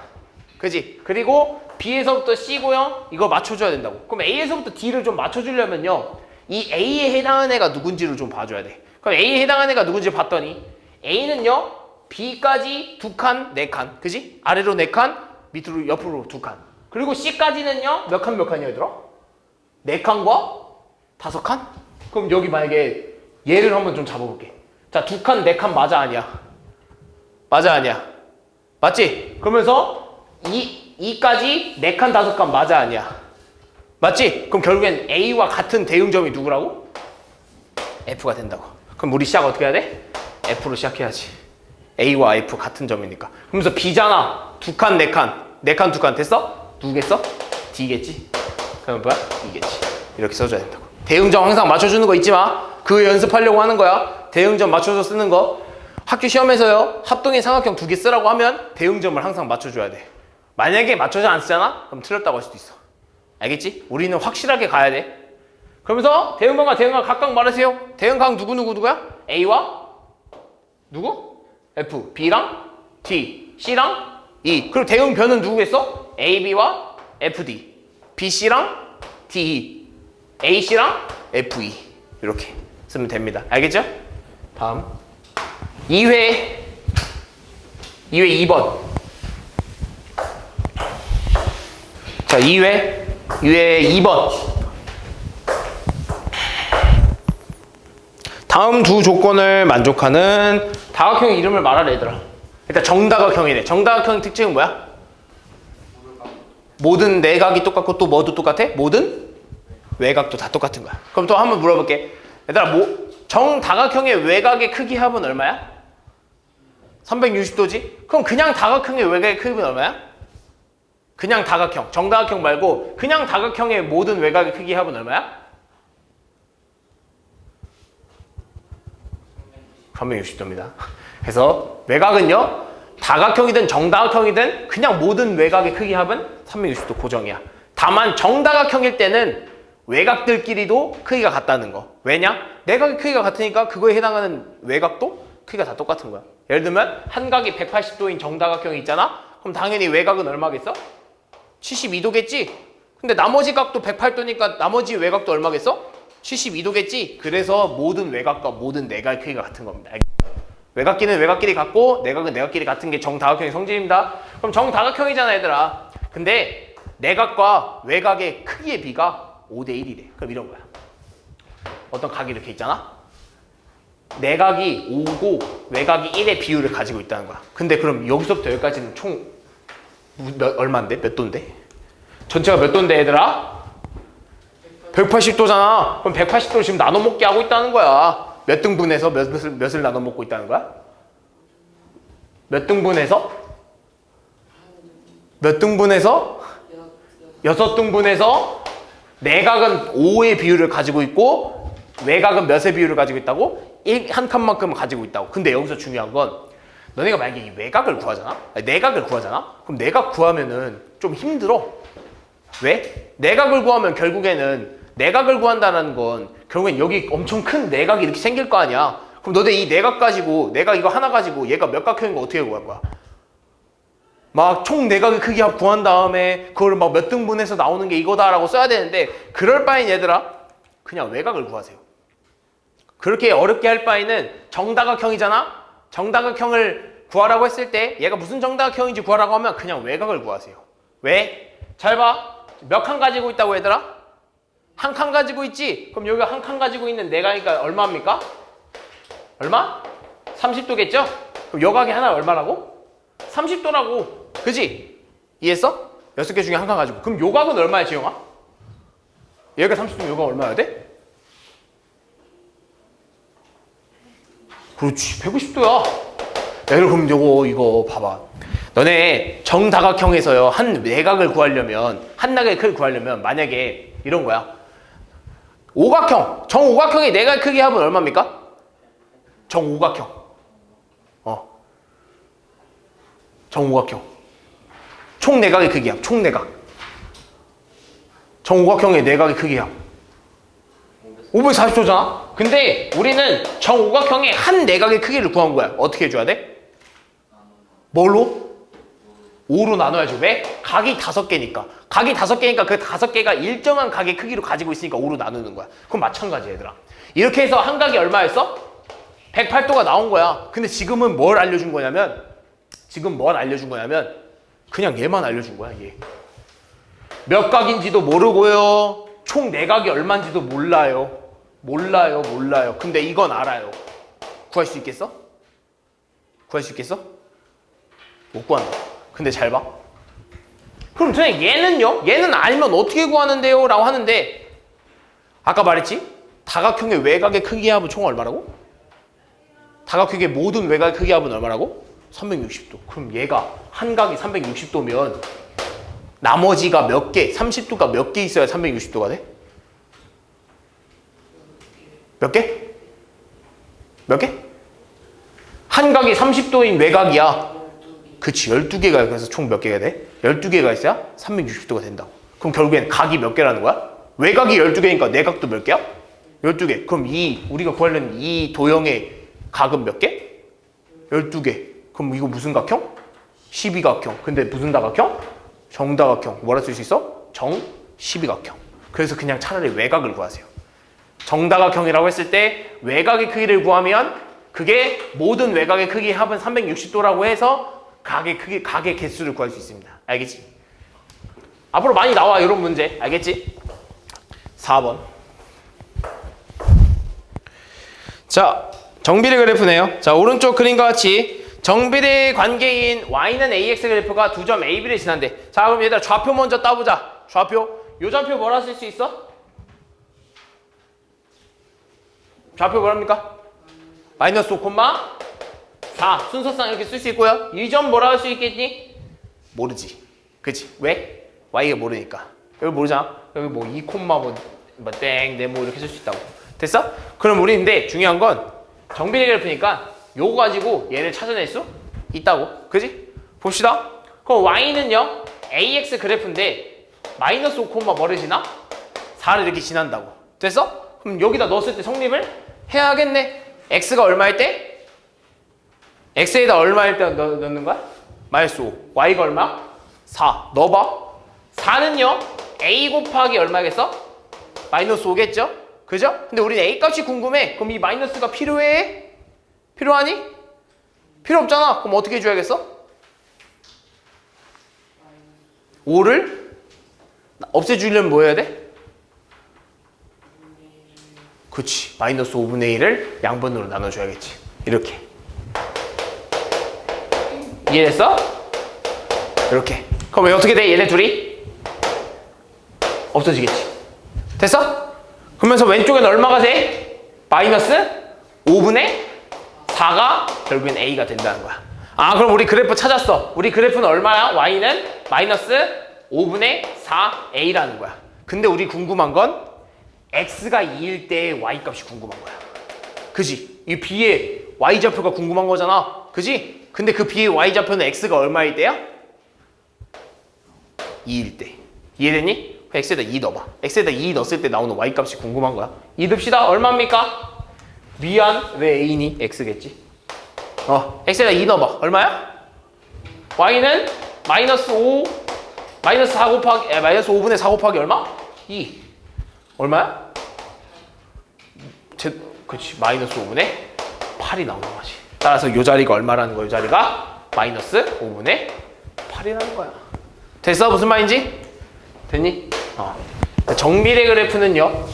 그지? 그리고 B에서부터 C고요. 이거 맞춰줘야 된다고. 그럼 A에서부터 D를 좀 맞춰주려면요. 이 A에 해당하는 애가 누군지를 좀 봐줘야 돼. 그럼 A에 해당하는 애가 누군지 봤더니 A는요. B까지 2칸, 4칸. 그지? 아래로 4칸, 밑으로 옆으로 2칸. 그리고 C까지는요. 몇 칸이야 얘들아? 4칸과 5칸? 그럼 여기 만약에 얘를 한번 좀 잡아볼게. 자, 2칸, 4칸 맞아 아니야? 맞아 아니야? 맞지? 그러면서 2까지 4칸, 5칸 맞아 아니야? 맞지? 그럼 결국엔 A와 같은 대응점이 누구라고? F가 된다고. 그럼 우리 시작 어떻게 해야 돼? F로 시작해야지. A와 F 같은 점이니까. 그러면서 B잖아. 2칸, 4칸. 4칸, 2칸 됐어? 누구겠어? D겠지? 그러면 뭐야? E겠지. 이렇게 써줘야 된다고. 대응점 항상 맞춰주는 거 잊지 마. 그거 연습하려고 하는 거야. 대응점 맞춰서 쓰는 거. 학교 시험에서요. 합동의 삼각형 2개 쓰라고 하면 대응점을 항상 맞춰줘야 돼. 만약에 맞춰서 안 쓰잖아? 그럼 틀렸다고 할 수도 있어. 알겠지? 우리는 확실하게 가야 돼. 그러면서 대응강과 대응강 각각 말하세요. 대응강 누구야? A와 누구? F, B랑 D, C랑 E. 그리고 대응변은 누구겠어? A, B와 F, D, B, C랑 D, E, A, C랑 F, E. 이렇게 쓰면 됩니다. 알겠죠? 다음 2회 2번. 자, 2회 2번. 다음 두 조건을 만족하는 다각형 이름을 말하래 얘들아. 일단 정다각형이래. 정다각형의 특징은 뭐야? 모든 내각이 똑같고 또 뭐도 똑같아? 모든 외곽도 다 똑같은 거야. 그럼 또 한번 물어볼게. 얘들아, 정다각형의 외곽의 크기 합은 얼마야? 360도지? 그럼 그냥 다각형의 외곽의 크기는 얼마야? 그냥 다각형, 정다각형 말고 그냥 다각형의 모든 외곽의 크기 합은 얼마야? 360도입니다. 그래서 외곽은요, 다각형이든 정다각형이든 그냥 모든 외곽의 크기 합은 360도 고정이야. 다만 정다각형일 때는 외곽들끼리도 크기가 같다는 거. 왜냐? 내각의 크기가 같으니까 그거에 해당하는 외곽도 크기가 다 똑같은 거야. 예를 들면 한 각이 180도인 정다각형이 있잖아? 그럼 당연히 외곽은 얼마겠어? 72도겠지? 근데 나머지 각도 108도니까 나머지 외곽도 얼마겠어? 72도겠지? 그래서 모든 외곽과 모든 내각의 크기가 같은 겁니다. 외곽끼리는 외곽끼리 같고 내각은 내각끼리 같은 게 정다각형의 성질입니다. 그럼 정다각형이잖아 얘들아. 근데 내각과 외곽의 크기의 비가 5대 1이래. 그럼 이런 거야. 어떤 각이 이렇게 있잖아? 내각이 5고 외곽이 1의 비율을 가지고 있다는 거야. 근데 그럼 여기서부터 여기까지는 총 얼마인데? 몇 도인데? 전체가 몇 도인데 얘들아? 180도잖아. 그럼 180도를 지금 나눠 먹게 하고 있다는 거야. 몇 등분해서 몇을 나눠 먹고 있다는 거야? 몇 등분해서? 몇 등분해서? 6등분해서 내각은 5의 비율을 가지고 있고 외곽은 몇의 비율을 가지고 있다고? 한 칸만큼은 가지고 있다고. 근데 여기서 중요한 건 너네가 만약에 이 외곽을 구하잖아? 아니, 내각을 구하잖아? 그럼 내각 구하면은 좀 힘들어. 왜? 내각을 구하면 결국에는 내각을 구한다는 건 결국엔 여기 엄청 큰 내각이 이렇게 생길 거 아니야. 그럼 너네 이 내각 가지고 내각 이거 하나 가지고 얘가 몇 각형인 거 어떻게 구할 거야? 막 총 내각의 크기 구한 다음에 그걸 막 몇 등분해서 나오는 게 이거다라고 써야 되는데 그럴 바엔 얘들아 그냥 외곽을 구하세요. 그렇게 어렵게 할 바에는 정다각형이잖아? 정다각형을 구하라고 했을 때 얘가 무슨 정다각형인지 구하라고 하면 그냥 외곽을 구하세요. 왜? 잘 봐. 몇 칸 가지고 있다고 얘들아? 한 칸 가지고 있지? 그럼 여기가 한 칸 가지고 있는 내각이니까 얼마입니까? 얼마? 30도겠죠? 그럼 여각이 하나 얼마라고? 30도라고. 그지? 이해했어? 6개 중에 한 칸 가지고. 그럼 요각은 얼마야 지영아? 얘가 30도면 요각 얼마야 돼? 그렇지 150도야. 야 그럼 이거 봐봐. 너네 정다각형에서요 한 내각을 구하려면 한 내각의 크기를 구하려면 만약에 이런 거야. 오각형 정오각형의 내각 크기 합은 얼마입니까? 정오각형 정오각형 총 내각의 크기 합 총 내각 정오각형의 내각의 크기 합 540도잖아? 근데 우리는 정오각형의 한 내각의 크기를 구한 거야. 어떻게 해줘야 돼? 뭘로? 5로 나눠야죠. 왜? 각이 5개니까. 각이 5개니까 그 5개가 일정한 각의 크기로 가지고 있으니까 5로 나누는 거야. 그럼 마찬가지 얘들아. 이렇게 해서 한 각이 얼마였어? 108도가 나온 거야. 근데 지금은 뭘 알려준 거냐면 그냥 얘만 알려준 거야. 얘. 몇 각인지도 모르고요. 총 내각이 얼마인지도 몰라요. 몰라요. 근데 이건 알아요. 구할 수 있겠어? 못 구한다. 근데 잘 봐. 그럼 선생님 얘는요? 얘는 알면 어떻게 구하는데요? 라고 하는데 아까 말했지? 다각형의 외곽의 크기 합은 총 얼마라고? 다각형의 모든 외곽의 크기 합은 얼마라고? 360도. 그럼 얘가 한 각이 360도면 나머지가 몇 개? 30도가 몇 개 있어야 360도가 돼? 몇 개? 몇 개? 한 각이 30도인 외곽이야. 그치 12개가 그래서 총 몇 개가 돼? 12개가 있어야 360도가 된다고. 그럼 결국엔 각이 몇 개라는 거야? 외곽이 12개니까 내각도 몇 개야? 12개. 그럼 우리가 구하려는 이 도형의 각은 몇 개? 12개. 그럼 이거 무슨 각형? 12각형. 근데 무슨 다각형? 정다각형. 뭐라 쓸 수 있어? 정 12각형. 그래서 그냥 차라리 외곽을 구하세요. 정다각형이라고 했을 때 외곽의 크기를 구하면 그게 모든 외곽의 크기 합은 360도라고 해서 각의 개수를 구할 수 있습니다. 알겠지? 앞으로 많이 나와 이런 문제. 알겠지? 4번. 자, 정비례 그래프네요. 자, 오른쪽 그림과 같이 정비례 관계인 y는 ax 그래프가 두 점 a, b를 지난대. 자, 그럼 얘들아 좌표 먼저 따보자. 좌표. 요 좌표 뭐라 쓸 수 있어? 좌표 뭐랍니까? 마이너스 5,4 순서상 이렇게 쓸 수 있고요. 이 점 뭐라 할 수 있겠니? 모르지. 그치? 왜? y가 모르니까. 여기 모르잖아. 여기 뭐 2, 땡, 네모 이렇게 쓸 수 있다고. 됐어? 그럼 우리 근데 중요한 건 정비례 그래프니까 요거 가지고 얘를 찾아낼 수 있다고. 그지? 봅시다. 그럼 y는요 ax 그래프인데 마이너스 5, 뭐를 지나? 4를 이렇게 지난다고. 됐어? 그럼 여기다 넣었을 때 성립을 해야겠네. x가 얼마일 때? x에다 얼마일 때 넣는 거야? 마이너스 5. y가 얼마? 4. 넣어봐. 4는요 a 곱하기 얼마겠어? 마이너스 5겠죠? 그죠? 근데 우린 a 값이 궁금해. 그럼 이 마이너스가 필요해? 필요하니? 필요 없잖아. 그럼 어떻게 해줘야겠어? 5를 없애주려면 뭐 해야 돼? 그치. 마이너스 5분의 1을 양분으로 나눠줘야겠지. 이렇게. 이해했어? 이렇게. 그럼 왜 어떻게 돼? 얘네 둘이? 없어지겠지. 됐어? 그러면서 왼쪽엔 얼마가 돼? 마이너스 5분의 4가 결국엔 A가 된다는 거야. 아, 그럼 우리 그래프 찾았어. 우리 그래프는 얼마야? Y는 마이너스 5분의 4A라는 거야. 근데 우리 궁금한 건 X가 2일 때 Y 값이 궁금한 거야. 그지? 이 B의 Y좌표가 궁금한 거잖아. 그지? 근데 그 B의 Y좌표는 X가 얼마일 때야? 2일 때. 이해됐니? X에다 2 넣어봐. X에다 2 넣었을 때 나오는 Y값이 궁금한 거야. 2 듭시다. 얼마입니까? 미안, 왜 A니? X겠지? X에다 2 넣어봐. 얼마야? Y는 마이너스 5, 마이너스 4 곱하기, 마이너스 5분의 4 곱하기 얼마? 2. 얼마야? 그치, 마이너스 5분의 8이 나오는 거지. 따라서 이 자리가 얼마라는 거야? 이 자리가 마이너스 5분의 8이라는 거야. 됐어? 무슨 말인지? 됐니? 정비례 그래프는요,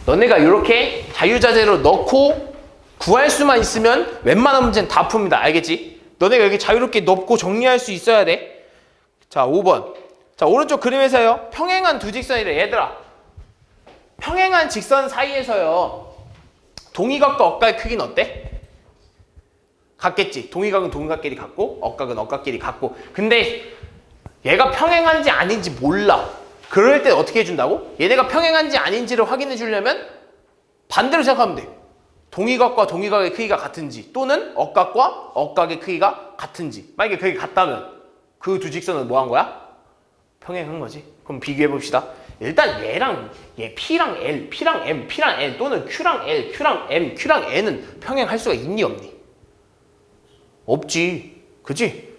너네가 이렇게 자유자재로 넣고 구할 수만 있으면 웬만한 문제는 다 풉니다. 알겠지? 너네가 여기 자유롭게 넣고 정리할 수 있어야 돼. 자, 5번. 자, 오른쪽 그림에서요, 평행한 두 직선이래. 얘들아, 평행한 직선 사이에서요, 동의각과 억각의 크기는 어때? 같겠지. 동의각은 동의각끼리 같고 억각은 억각끼리 같고. 근데 얘가 평행한지 아닌지 몰라. 그럴 때 어떻게 해준다고? 얘네가 평행한지 아닌지를 확인해 주려면 반대로 생각하면 돼. 동의각과 동의각의 크기가 같은지, 또는 억각과 억각의 크기가 같은지. 만약에 그게 같다면 그 두 직선은 뭐 한 거야? 평행한 거지. 그럼 비교해 봅시다. 일단 얘랑 얘 P랑 L, P랑 M, P랑 N, 또는 Q랑 L, Q랑 M, Q랑 N은 평행할 수가 있니 없니? 없지. 그지?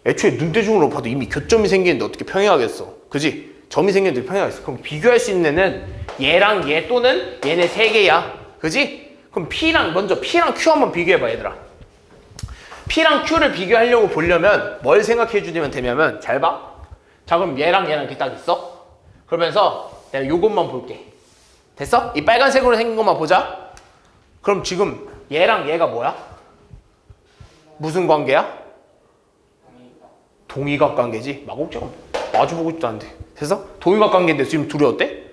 애초에 눈대중으로 봐도 이미 교점이 생기는데 어떻게 평행하겠어. 그지? 점이 생겼는데 평행하겠어. 그럼 비교할 수 있는 애는 얘랑 얘 또는 얘네 세 개야. 그지? 그럼 먼저 P랑 Q 한번 비교해봐, 얘들아. P랑 Q를 비교하려고 보려면 뭘 생각해 주면 되냐면, 잘 봐. 자, 그럼 얘랑 이렇게 딱 있어. 그러면서 내가 요것만 볼게. 됐어? 이 빨간색으로 생긴 것만 보자. 그럼 지금 얘랑 얘가 뭐야? 무슨 관계야? 동의각 관계지. 마곡제가 마주보고 싶도 않은데. 됐어? 동의각 관계인데 지금 둘이 어때?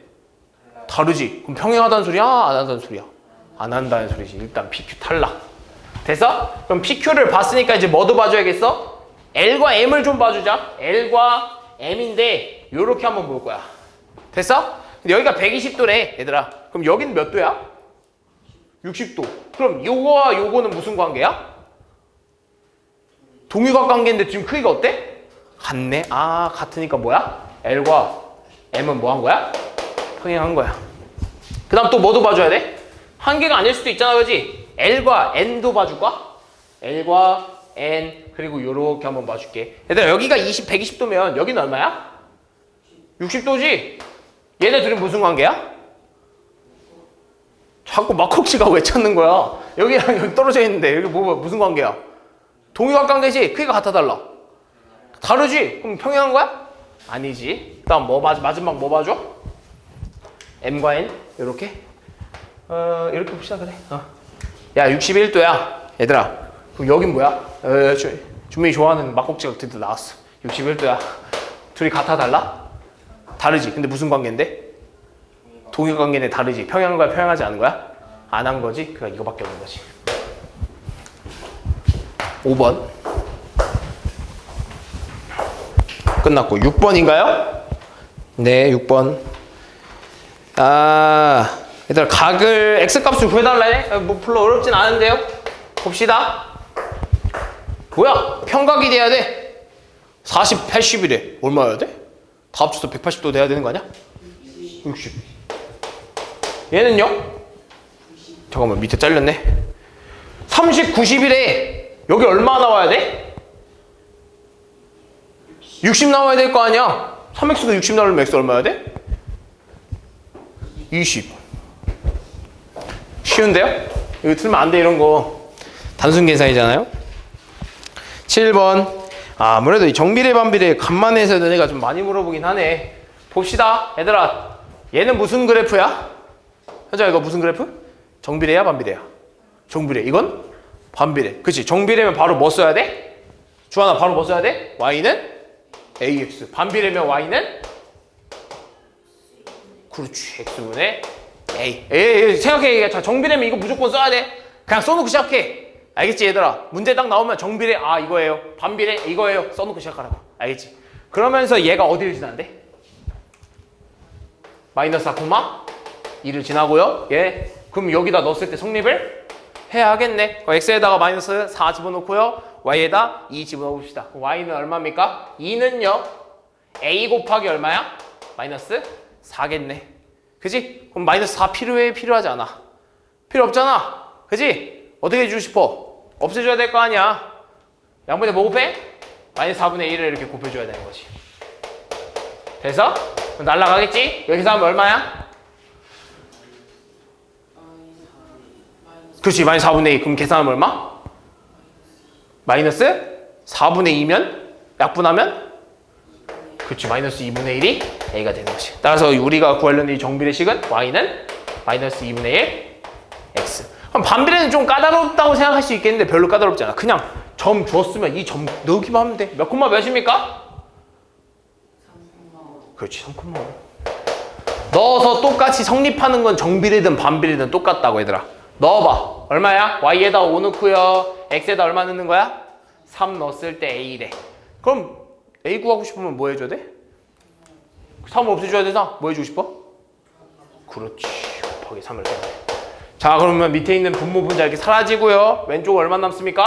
다르지? 그럼 평행하다는 소리야? 안 한다는 소리야? 안 한다는 소리지. 일단 PQ 탈락. 됐어? 그럼 PQ를 봤으니까 이제 뭐도 봐줘야겠어? L과 M을 좀 봐주자. L과 M인데 요렇게 한번 볼 거야. 됐어? 근데 여기가 120도래, 얘들아. 그럼 여기는 몇 도야? 60도. 그럼 요거와 요거는 무슨 관계야? 동의각 관계인데 지금 크기가 어때? 같네. 아, 같으니까 뭐야? L과 M은 뭐 한 거야? 평행한 거야. 그 다음 또 뭐도 봐줘야 돼? 한 개가 아닐 수도 있잖아, 그지? L과 N도 봐줄까? L과 N, 그리고 요렇게 한번 봐줄게. 얘들아, 여기가 120도면 여기는 얼마야? 60도지? 얘네 둘이 무슨 관계야? 자꾸 마콕씨가 왜 찾는 거야? 여기랑 여기 떨어져 있는데 여기 무슨 관계야? 동의각 관계지? 크기가 같아 달라? 다르지? 그럼 평행한 거야? 아니지. 그 다음 마지막 뭐 봐줘? M과 N 요렇게? 이렇게 봅시다. 그래. 야, 61도야 얘들아. 그럼 여긴 뭐야? 준민이 좋아하는 막국지가 드디어 나왔어. 61도야. 둘이 같아 달라? 다르지. 근데 무슨 관계인데? 동의각 관계는 다르지. 평행한 거야, 평행하지 않은 거야? 안 한 거지. 그러니까 이거밖에 없는 거지. 5번 끝났고 6번인가요? 네, 6번. 얘들아, 각을 X값을 구해달래? 뭐 별로 어렵진 않은데요? 봅시다. 뭐야? 평각이 돼야 돼. 40, 80이래. 얼마여야 돼? 다 합쳐서 180도 돼야 되는 거 아니야? 60. 얘는요? 잠깐만 밑에 잘렸네. 30, 90일에 여기 얼마 나와야 돼? 60 나와야 될 거 아니야. 3x가 60 나오려면 x 얼마야 돼? 20. 쉬운데요? 이거 틀면 안 돼 이런 거. 단순 계산이잖아요. 7번. 아무래도 이 정비례 반비례 간만에 해서 내가 좀 많이 물어보긴 하네. 봅시다. 얘들아. 얘는 무슨 그래프야? 현정아 이거 무슨 그래프? 정비례야 반비례야? 정비례. 이건 반비례. 그치? 정비례면 바로 뭐 써야 돼? 주하나 바로 뭐 써야 돼? y는 ax. 반비례면 y는? 그렇지. x분의 a. 에이 생각해. 자, 정비례면 이거 무조건 써야 돼. 그냥 써놓고 시작해. 알겠지 얘들아? 문제 딱 나오면 정비례 아 이거예요. 반비례 이거예요. 써놓고 시작하라고. 알겠지? 그러면서 얘가 어디를 지난대? 마이너스 4, 2를 지나고요. 예. 그럼 여기다 넣었을 때 성립을 해야 하겠네. x에다가 마이너스 4 집어넣고요. y에다 2 집어넣읍시다. y는 얼마입니까? 2는요. a 곱하기 얼마야? 마이너스 4겠네. 그지? 그럼 마이너스 4 필요해? 필요하지 않아? 필요 없잖아. 그지? 어떻게 해주고 싶어? 없애줘야 될 거 아니야. 양분의 뭐 곱해? 마이너스 4분의 1을 이렇게 곱해줘야 되는 거지. 돼서? 그럼 날라가겠지? 여기서 하면 얼마야? 그렇지. 마이너스 4분의 2. 그럼 계산하면 얼마? 마이너스 4분의 2면? 약분하면? 그렇지. 마이너스 2분의 1이 a가 되는 거지. 따라서 우리가 구하려는 이 정비례식은 y는 마이너스 2분의 1 x. 그럼 반비례는 좀 까다롭다고 생각할 수 있겠는데 별로 까다롭지 않아. 그냥 점 줬으면 이 점 넣기만 하면 돼. 몇 콤마 몇입니까? 3,5. 그렇지. 3,5. 넣어서 똑같이 성립하는 건 정비례든 반비례든 똑같다고 얘들아. 넣어봐. 얼마야? y에다 5 넣고요. x에다 얼마 넣는 거야? 3 넣었을 때 a래. 그럼 a 구하고 싶으면 뭐 해줘야 돼? 3을 없애줘야 되나? 뭐 해주고 싶어? 그렇지. 곱하기 3을 해야 돼. 자 그러면 밑에 있는 분모 분자 이렇게 사라지고요. 왼쪽 얼마 남습니까?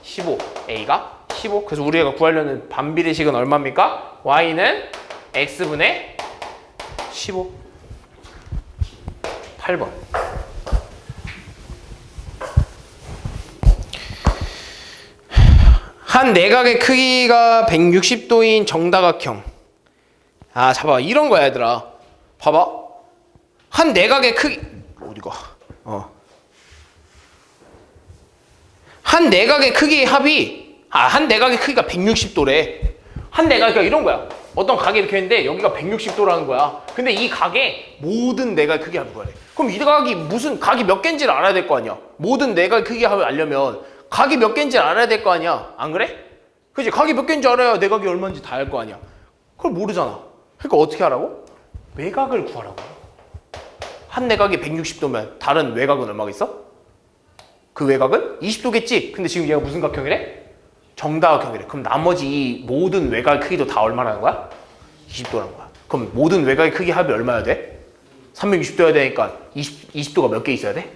15. a가 15. 그래서 우리가 구하려는 반비례식은 얼마입니까? y는 x분의 15. 8번. 한 내각의 크기가 160도인 정다각형. 아, 잡아. 이런 거야, 얘들아. 봐봐. 한 내각의 크기 어디가? 한 내각의 크기의 합이 한 내각의 크기가 160도래. 한 내각이 이런 거야. 어떤 각이 이렇게 있는데 여기가 160도라는 거야. 근데 이 각의 모든 내각의 크기 합을 구하래. 그럼 이 각이 무슨 각이 몇 개인지를 알아야 될 거 아니야. 모든 내각의 크기 합을 알려면 각이 몇 개인지를 알아야 될 거 아니야. 안 그래? 그치? 각이 몇 개인지 알아야 내각이 얼마인지 다 알 거 아니야. 그걸 모르잖아. 그러니까 어떻게 하라고? 외곽을 구하라고. 한 내각이 160도면 다른 외곽은 얼마가 있어? 그 외곽은 20도겠지? 근데 지금 얘가 무슨 각형이래? 정다각형이래. 그럼 나머지 이 모든 외곽의 크기도 다 얼마라는 거야? 20도라는 거야. 그럼 모든 외곽의 크기 합이 얼마여야 돼? 360도여야 되니까 20도가 몇 개 있어야 돼?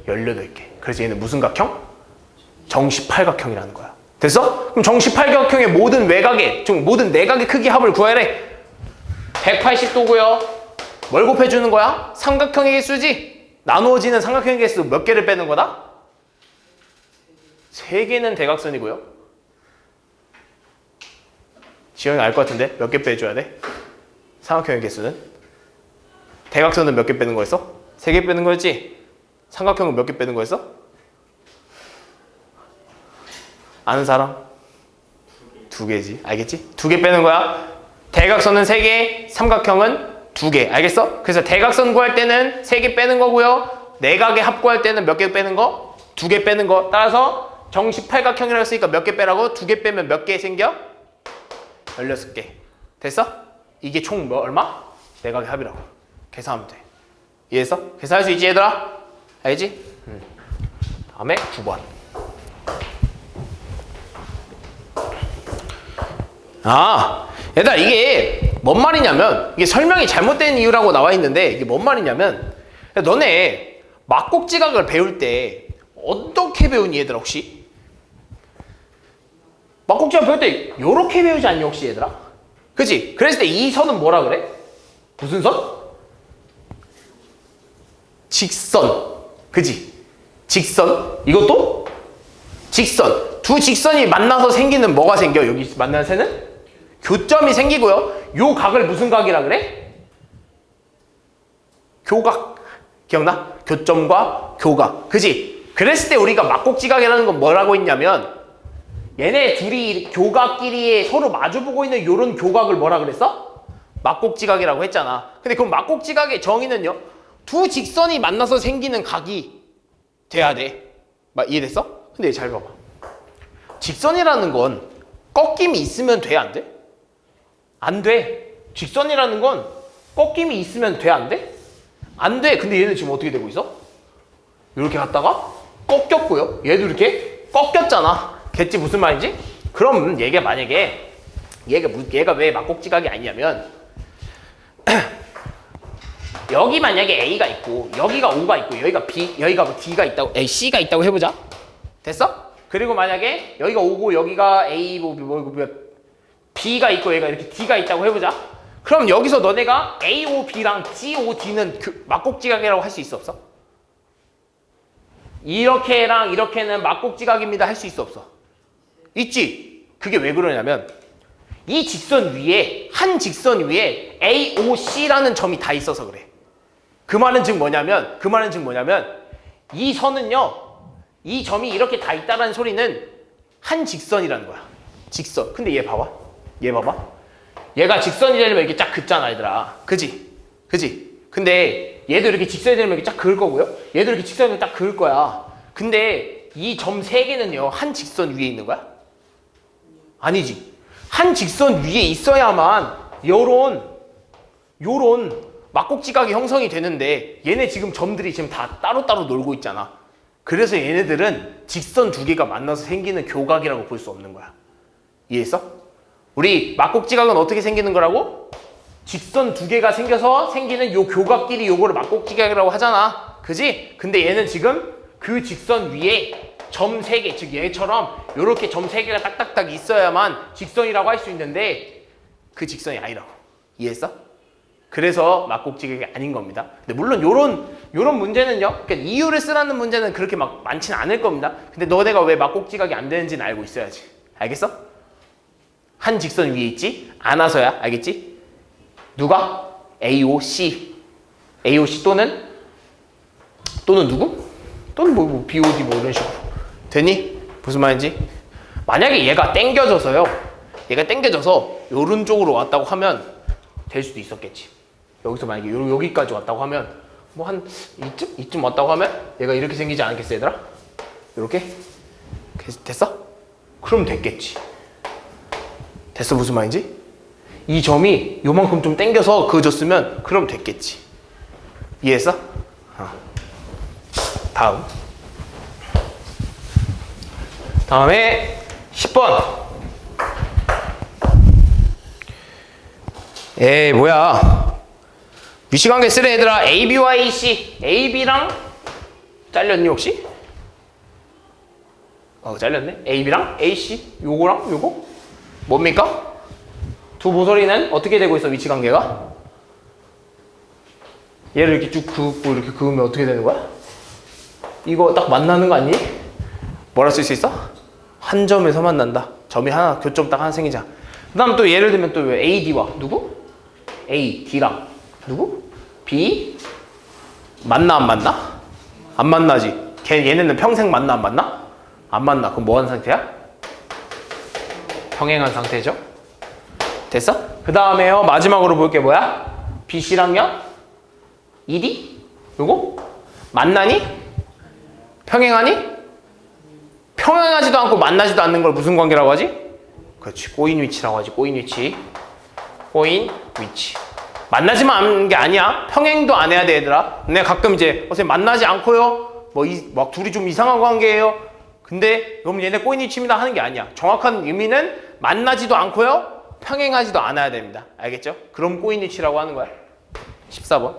18개. 그래서 얘는 무슨 각형? 정십팔각형이라는 거야. 됐어? 그럼 정십팔각형의 모든 외곽의, 즉 모든 내각의 크기 합을 구하래. 180도고요. 뭘 곱해주는 거야? 삼각형의 개수지? 나누어지는 삼각형의 개수 몇 개를 빼는 거다? 3개는 대각선이고요. 지영이 알 것 같은데? 몇 개 빼줘야 돼? 삼각형의 개수는? 대각선은 몇 개 빼는 거였어? 3개 빼는 거였지? 삼각형은 몇 개 빼는 거였어? 아는 사람? 2개지. 알겠지? 2개 빼는 거야. 대각선은 3개, 삼각형은 2개. 알겠어? 그래서 대각선 구할 때는 3개 빼는 거고요. 내각의 합 구할 때는 몇 개 빼는 거? 2개 빼는 거. 따라서 정십팔각형이라고 했으니까 몇 개 빼라고? 2개 빼면 몇 개 생겨? 16개. 됐어? 이게 총 얼마? 내각의 합이라고. 계산하면 돼. 이해했어? 계산할 수 있지 얘들아? 알지? 다음에 9번. 얘들아 이게 뭔 말이냐면 이게 설명이 잘못된 이유라고 나와 있는데 이게 뭔 말이냐면 너네 막곡지각을 배울 때 어떻게 배우니 얘들아 혹시? 막곡지각 배울 때 요렇게 배우지 않니 혹시 얘들아? 그치? 그랬을 때 이 선은 뭐라 그래? 무슨 선? 직선. 그지? 직선. 이것도 직선. 두 직선이 만나서 생기는 뭐가 생겨? 여기 만나는 새는? 교점이 생기고요. 요 각을 무슨 각이라 그래? 교각. 기억나? 교점과 교각. 그지? 그랬을 때 우리가 막곡지각이라는 건 뭐라고 했냐면 얘네 둘이 교각끼리 서로 마주보고 있는 요런 교각을 뭐라 그랬어? 막곡지각이라고 했잖아. 근데 그럼 막곡지각의 정의는요? 두 직선이 만나서 생기는 각이 돼야 돼. 이해됐어? 근데 잘 봐봐. 직선이라는 건 꺾임이 있으면 돼? 안 돼? 안 돼. 직선이라는 건 꺾임이 있으면 돼? 안 돼? 안 돼. 근데 얘는 지금 어떻게 되고 있어? 이렇게 갔다가 꺾였고요. 얘도 이렇게 꺾였잖아. 겠지? 무슨 말인지? 그럼 얘가 만약에 얘가 왜 막곡지각이 아니냐면 여기 만약에 A가 있고 여기가 O가 있고 여기가 B, 여기가 뭐 D가 있다고 C가 있다고 해보자. 됐어? 그리고 만약에 여기가 O고 여기가 A, B가 있고 여기가 이렇게 D가 있다고 해보자. 그럼 여기서 너네가 A, O, B랑 G, O, D는 막곡지각이라고 할 수 있어 없어? 이렇게랑 이렇게는 막곡지각입니다 할 수 있어 없어? 있지? 그게 왜 그러냐면 이 직선 위에 한 직선 위에 A, O, C라는 점이 다 있어서 그래. 그 말은 즉 뭐냐면 이 선은요 이 점이 이렇게 다 있다는 소리는 한 직선이라는 거야. 직선. 근데 얘 봐봐. 얘가 직선이 되려면 이렇게 쫙 긋잖아 얘들아. 그지? 근데 얘도 이렇게 직선이 되려면 이렇게 쫙 그을 거고요. 얘도 이렇게 직선이 딱 그을 거야. 근데 이 점 세 개는요 한 직선 위에 있는 거야? 아니지. 한 직선 위에 있어야만 요런 막곡지각이 형성이 되는데 얘네 지금 점들이 지금 다 따로따로 놀고 있잖아. 그래서 얘네들은 직선 두 개가 만나서 생기는 교각이라고 볼 수 없는 거야. 이해했어? 우리 막곡지각은 어떻게 생기는 거라고? 직선 두 개가 생겨서 생기는 요 교각끼리 요거를 막곡지각이라고 하잖아. 그지? 근데 얘는 지금 그 직선 위에 점 세 개, 즉 얘처럼 요렇게 점 세 개가 딱딱딱 있어야만 직선이라고 할 수 있는데 그 직선이 아니라고. 이해했어? 그래서 막곡지각이 아닌 겁니다. 근데 물론 요런 문제는요. 그러니까 이유를 쓰라는 문제는 그렇게 막 많지는 않을 겁니다. 근데 너네가 왜 막곡지각이 안 되는지는 알고 있어야지. 알겠어? 한 직선 위에 있지? 안아서야. 알겠지? 누가? AOC. AOC 또는 누구? 또는 뭐 BOD 뭐 이런 식으로. 되니? 무슨 말인지? 만약에 얘가 땡겨져서 요런 쪽으로 왔다고 하면 될 수도 있었겠지. 여기서 만약에 여기까지 왔다고 하면 뭐 한 이쯤 왔다고 하면 얘가 이렇게 생기지 않겠어 얘들아? 이렇게? 됐어? 그럼 됐겠지. 됐어? 무슨 말인지? 이 점이 요만큼 좀 당겨서 그어졌으면 그럼 됐겠지. 이해했어? 다음에 10번. 에이 뭐야. 위치관계 쓰래 얘들아. AB와 AC. AB랑 잘렸니 혹시? 잘렸네. AB랑 AC. 요거랑 요거? 뭡니까? 두 모서리는 어떻게 되고 있어 위치관계가? 얘를 이렇게 쭉 긋고 이렇게 그으면 어떻게 되는 거야? 이거 딱 만나는 거 아니니? 뭐라 쓸 수 있어? 한 점에서 만난다. 점이 하나, 교점 딱 하나 생기자. 그 다음 또 예를 들면 또 AD와 누구? A, D랑 누구? B? 만나 안 만나? 안 만나지. 얘네는 평생 만나 안 만나? 안 만나. 그럼 뭐 하는 상태야? 평행한 상태죠. 됐어? 그 다음에요 마지막으로 볼 게 뭐야? BC랑요? ED? 요거? 만나니? 평행하니? 평행하지도 않고 만나지도 않는 걸 무슨 관계라고 하지? 그렇지. 꼬인 위치라고 하지. 꼬인 위치. 만나지만 않는 게 아니야. 평행도 안 해야 돼 얘들아. 내가 가끔 이제 선생님 만나지 않고요. 막 둘이 좀 이상한 관계예요. 근데 그럼 얘네 꼬인 위치입니다 하는 게 아니야. 정확한 의미는 만나지도 않고요. 평행하지도 않아야 됩니다. 알겠죠? 그럼 꼬인 위치라고 하는 거야. 14번.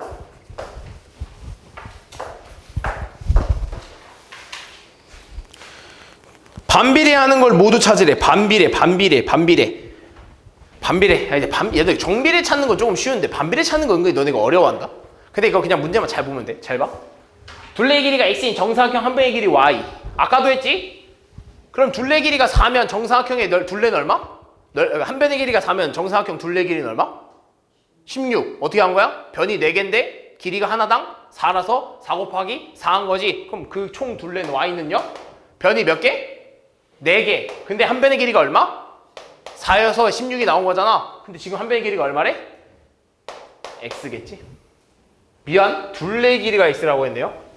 반비례하는 걸 모두 찾으래. 반비례. 얘들 정비례 찾는 건 조금 쉬운데 반비례 찾는 거 은근히 너네가 어려워한다. 근데 이거 그냥 문제만 잘 보면 돼. 잘 봐. 둘레의 길이가 x인 정사각형 한 변의 길이 y. 아까도 했지? 그럼 둘레 길이가 4면 정사각형의 둘레는 얼마? 한 변의 길이가 4면 정사각형 둘레 길이는 얼마? 16. 어떻게 한 거야? 변이 4개인데 길이가 하나당 4라서 4 곱하기 4 한 거지. 그럼 그 총 둘레는 y는요? 변이 몇 개? 4개. 근데 한 변의 길이가 얼마? 4여서 16이 나온 거잖아. 근데 지금 한 변의 길이가 얼마래? x겠지? 미안, 둘레 길이가 x라고 했네요.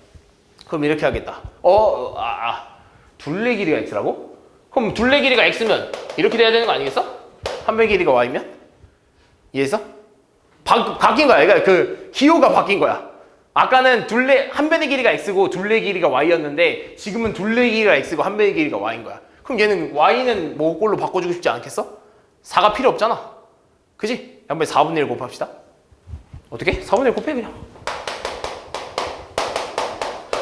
그럼 이렇게 하겠다. 둘레 길이가 x라고? 그럼 둘레 길이가 x면 이렇게 돼야 되는 거 아니겠어? 한 변의 길이가 y면? 이해했어? 바뀐 거야. 그러니까 그 기호가 바뀐 거야. 아까는 한 변의 길이가 x고 둘레 길이가 y였는데 지금은 둘레 길이가 x고 한 변의 길이가 y인 거야. 그럼 얘는 y는 뭐꼴로 바꿔주고 싶지 않겠어? 4가 필요 없잖아. 그지? 한번 4분의 1 곱합시다. 어떻게? 4분의 1 곱해 그냥.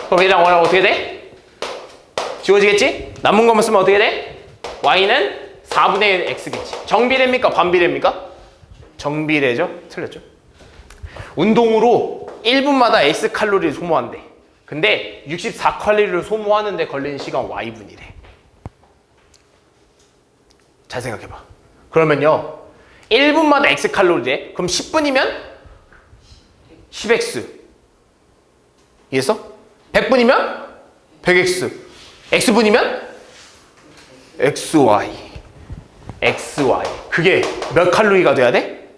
그럼 얘랑 y랑 어떻게 돼? 지워지겠지? 남은 것만 쓰면 어떻게 돼? y는 4분의 1 x겠지. 정비례입니까? 반비례입니까? 정비례죠? 틀렸죠? 운동으로 1분마다 x 칼로리를 소모한대. 근데 64칼로리를 소모하는데 걸리는 시간 y분이래. 잘 생각해봐. 그러면요 1분마다 x 칼로리래. 그럼 10분이면 10x. 이해했어? 100분이면 100x. x분이면 xy. xy. 그게 몇 칼로리가 돼야 돼?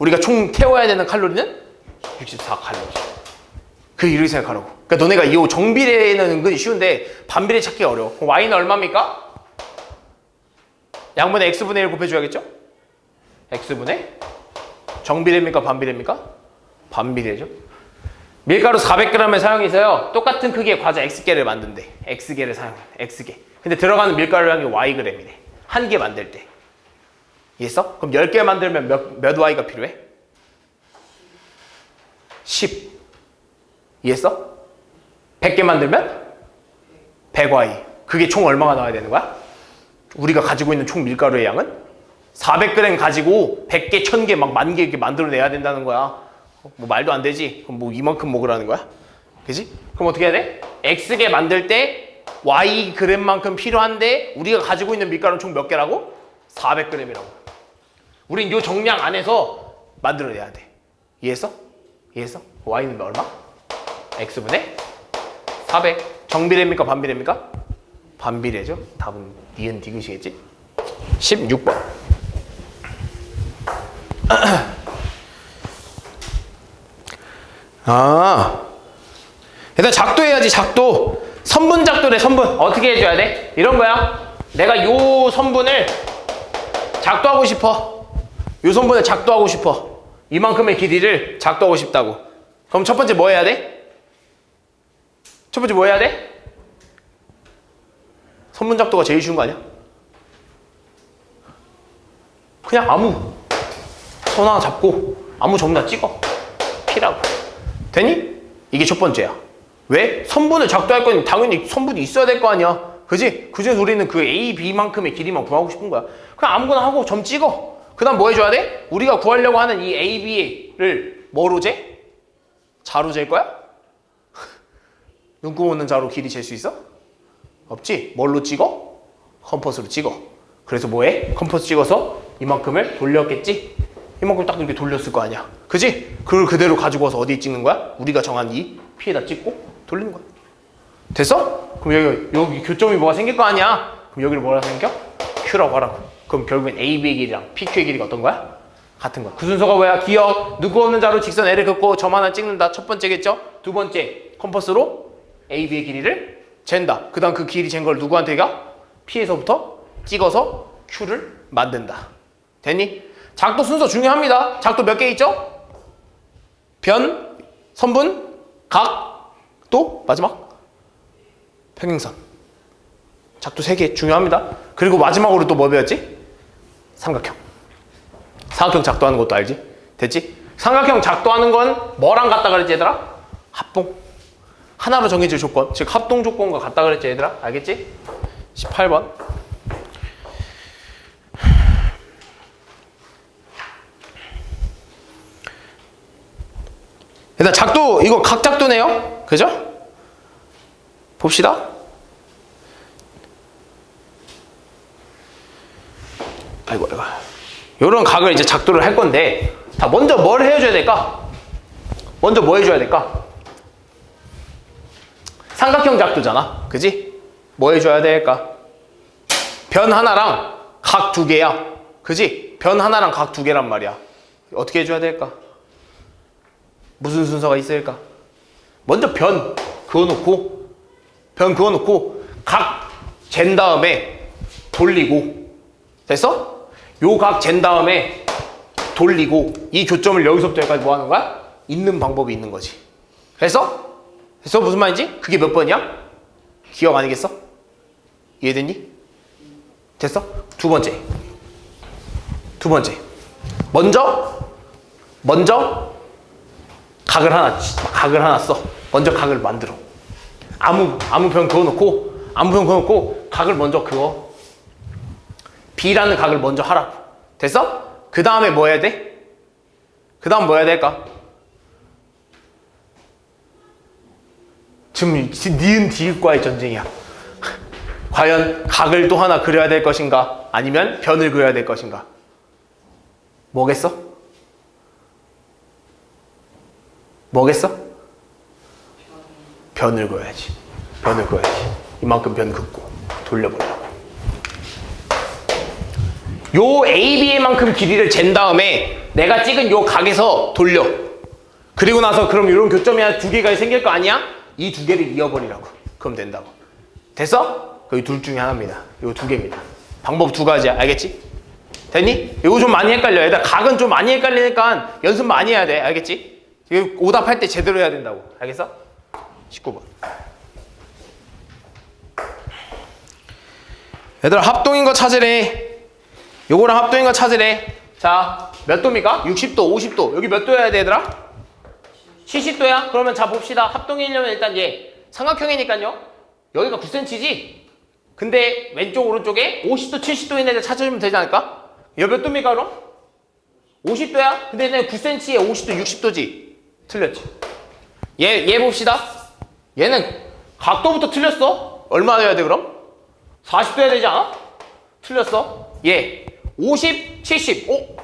우리가 총 태워야 되는 칼로리는 64칼로리. 그게 이렇게 생각하라고. 그러니까 너네가 이 정비례는 은근히 쉬운데 반비례 찾기 어려워. 그럼 y는 얼마입니까? 양분의 x분의 1 곱해줘야겠죠? x분의 정비례입니까? 반비례입니까? 반비례죠. 밀가루 400g을 사용해서요 똑같은 크기의 과자 x개를 만든대. x개를 사용해. x개. 근데 들어가는 밀가루량이 yg이래. 한 개 만들 때. 이해했어? 그럼 10개 만들면 몇 y가 필요해? 10. 이해했어? 100개 만들면 100y. 그게 총 얼마가 나와야 되는 거야? 우리가 가지고 있는 총 밀가루의 양은 400g 가지고 100개, 1000개, 막 10,000개 이렇게 만들어내야 된다는 거야. 뭐 말도 안 되지? 그럼 뭐 이만큼 먹으라는 거야? 그지? 그럼 어떻게 해야 돼? x개 만들 때 y g만큼 필요한데 우리가 가지고 있는 밀가루는 총 몇 개라고? 400g이라고. 우린 요 정량 안에서 만들어내야 돼. 이해했어? 이해했어? y는 얼마? x분의 400. 정비례입니까? 반비례입니까? 반비례죠. 답은 니은 디귿이겠지? 16번. 일단 작도해야지. 작도. 선분 작도래. 선분. 어떻게 해줘야 돼? 이런 거야. 내가 요 선분을 작도하고 싶어. 요 선분을 작도하고 싶어. 이만큼의 길이를 작도하고 싶다고. 그럼 첫 번째 뭐 해야 돼? 첫 번째 뭐 해야 돼? 선분 작도가 제일 쉬운 거 아니야? 그냥 아무 선 하나 잡고 아무 점나 찍어. P라고. 되니? 이게 첫 번째야. 왜? 선분을 작도할 거니 당연히 선분이 있어야 될 거 아니야. 그지? 그중에서 우리는 그 A, B만큼의 길이만 구하고 싶은 거야. 그냥 아무거나 하고 점 찍어. 그 다음 뭐 해줘야 돼? 우리가 구하려고 하는 이 A, B를 뭐로 재? 자로 잴 거야? 눈금 없는 자로 길이 잴 수 있어? 없지? 뭘로 찍어? 컴퍼스로 찍어. 그래서 뭐해? 컴퍼스 찍어서 이만큼을 돌렸겠지? 이만큼 딱 이렇게 돌렸을 거 아니야. 그지? 그걸 그대로 가지고 와서 어디에 찍는 거야? 우리가 정한 이 P에다 찍고 돌리는 거야. 됐어? 그럼 여기 교점이 뭐가 생길 거 아니야? 그럼 여기를 뭐라 생겨? Q라고 하라고. 그럼 결국엔 AB의 길이랑 PQ의 길이가 어떤 거야? 같은 거야. 그 순서가 뭐야? 기억. 누구 없는 자로 직선 L을 긋고 점 하나 찍는다. 첫 번째겠죠? 두 번째, 컴퍼스로 AB의 길이를 잰다. 그 다음 그 길이 잰 걸 누구한테 가? P에서부터 찍어서 Q를 만든다. 됐니? 작도 순서 중요합니다. 작도 몇 개 있죠? 변, 선분, 각, 또 마지막 평행선. 작도 3개 중요합니다. 그리고 마지막으로 또 뭐 배웠지? 삼각형. 삼각형 작도하는 것도 알지? 됐지? 삼각형 작도하는 건 뭐랑 같다 그랬지 얘들아? 합동. 하나로 정해질 조건, 즉 합동 조건과 같다 그랬지 얘들아? 알겠지? 18번. 일단 작도, 이거 각작도네요. 그죠? 봅시다. 아이고. 요런 각을 이제 작도를 할 건데, 자, 먼저 뭘 해줘야 될까? 먼저 뭐 해줘야 될까? 삼각형 작도잖아. 그지? 뭐 해줘야 될까? 변 하나랑 각 두 개야. 그지? 변 하나랑 각 두 개란 말이야. 어떻게 해줘야 될까? 무슨 순서가 있을까? 먼저 변 그어놓고 각 잰 다음에 돌리고. 됐어? 요 각 잰 다음에 돌리고, 이 교점을 여기서부터 여기까지 뭐 하는 거야? 있는 방법이 있는 거지. 그래서 무슨 말인지? 그게 몇 번이야? 기억 아니겠어? 이해됐니? 됐어? 두 번째. 먼저 각을 하나 써. 먼저 각을 만들어. 아무 변 그어놓고 각을 먼저 그어. B라는 각을 먼저 하라고. 됐어? 그 다음에 뭐 해야 돼? 그 다음 뭐 해야 될까? 지금 니은 디귿과의 전쟁이야. 과연 각을 또 하나 그려야 될 것인가? 아니면 변을 그려야 될 것인가? 뭐겠어? 변을 그어야지. 이만큼 변 긋고 돌려보려고. 요 AB만큼 길이를 잰 다음에 내가 찍은 요 각에서 돌려. 그리고 나서 그럼 이런 교점이 한 두 개가 생길 거 아니야? 이 두 개를 이어버리라고. 그럼 된다고. 됐어? 거기 둘 중에 하나입니다. 요 두 개입니다. 방법 두 가지야. 알겠지? 됐니? 이거 좀 많이 헷갈려. 얘들아, 각은 좀 많이 헷갈리니까 연습 많이 해야 돼. 알겠지? 이거 오답할 때 제대로 해야 된다고. 알겠어? 19번. 얘들아, 합동인 거 찾으래. 요거랑 합동인 거 찾으래. 자, 몇 도입니까? 60도, 50도. 여기 몇 도여야 돼, 얘들아? 70도야? 그러면 자, 봅시다. 합동이려면 일단 얘 삼각형이니까요. 여기가 9cm지? 근데 왼쪽, 오른쪽에 50도, 70도 있는 애들 찾아주면 되지 않을까? 여기 몇 도입니까, 그럼? 50도야? 근데 얘는 9cm에 50도, 60도지? 틀렸지? 얘 봅시다. 얘는 각도부터 틀렸어. 얼마 돼야 돼, 그럼? 40도 해야 되지 않아? 틀렸어. 얘 50, 70. 오!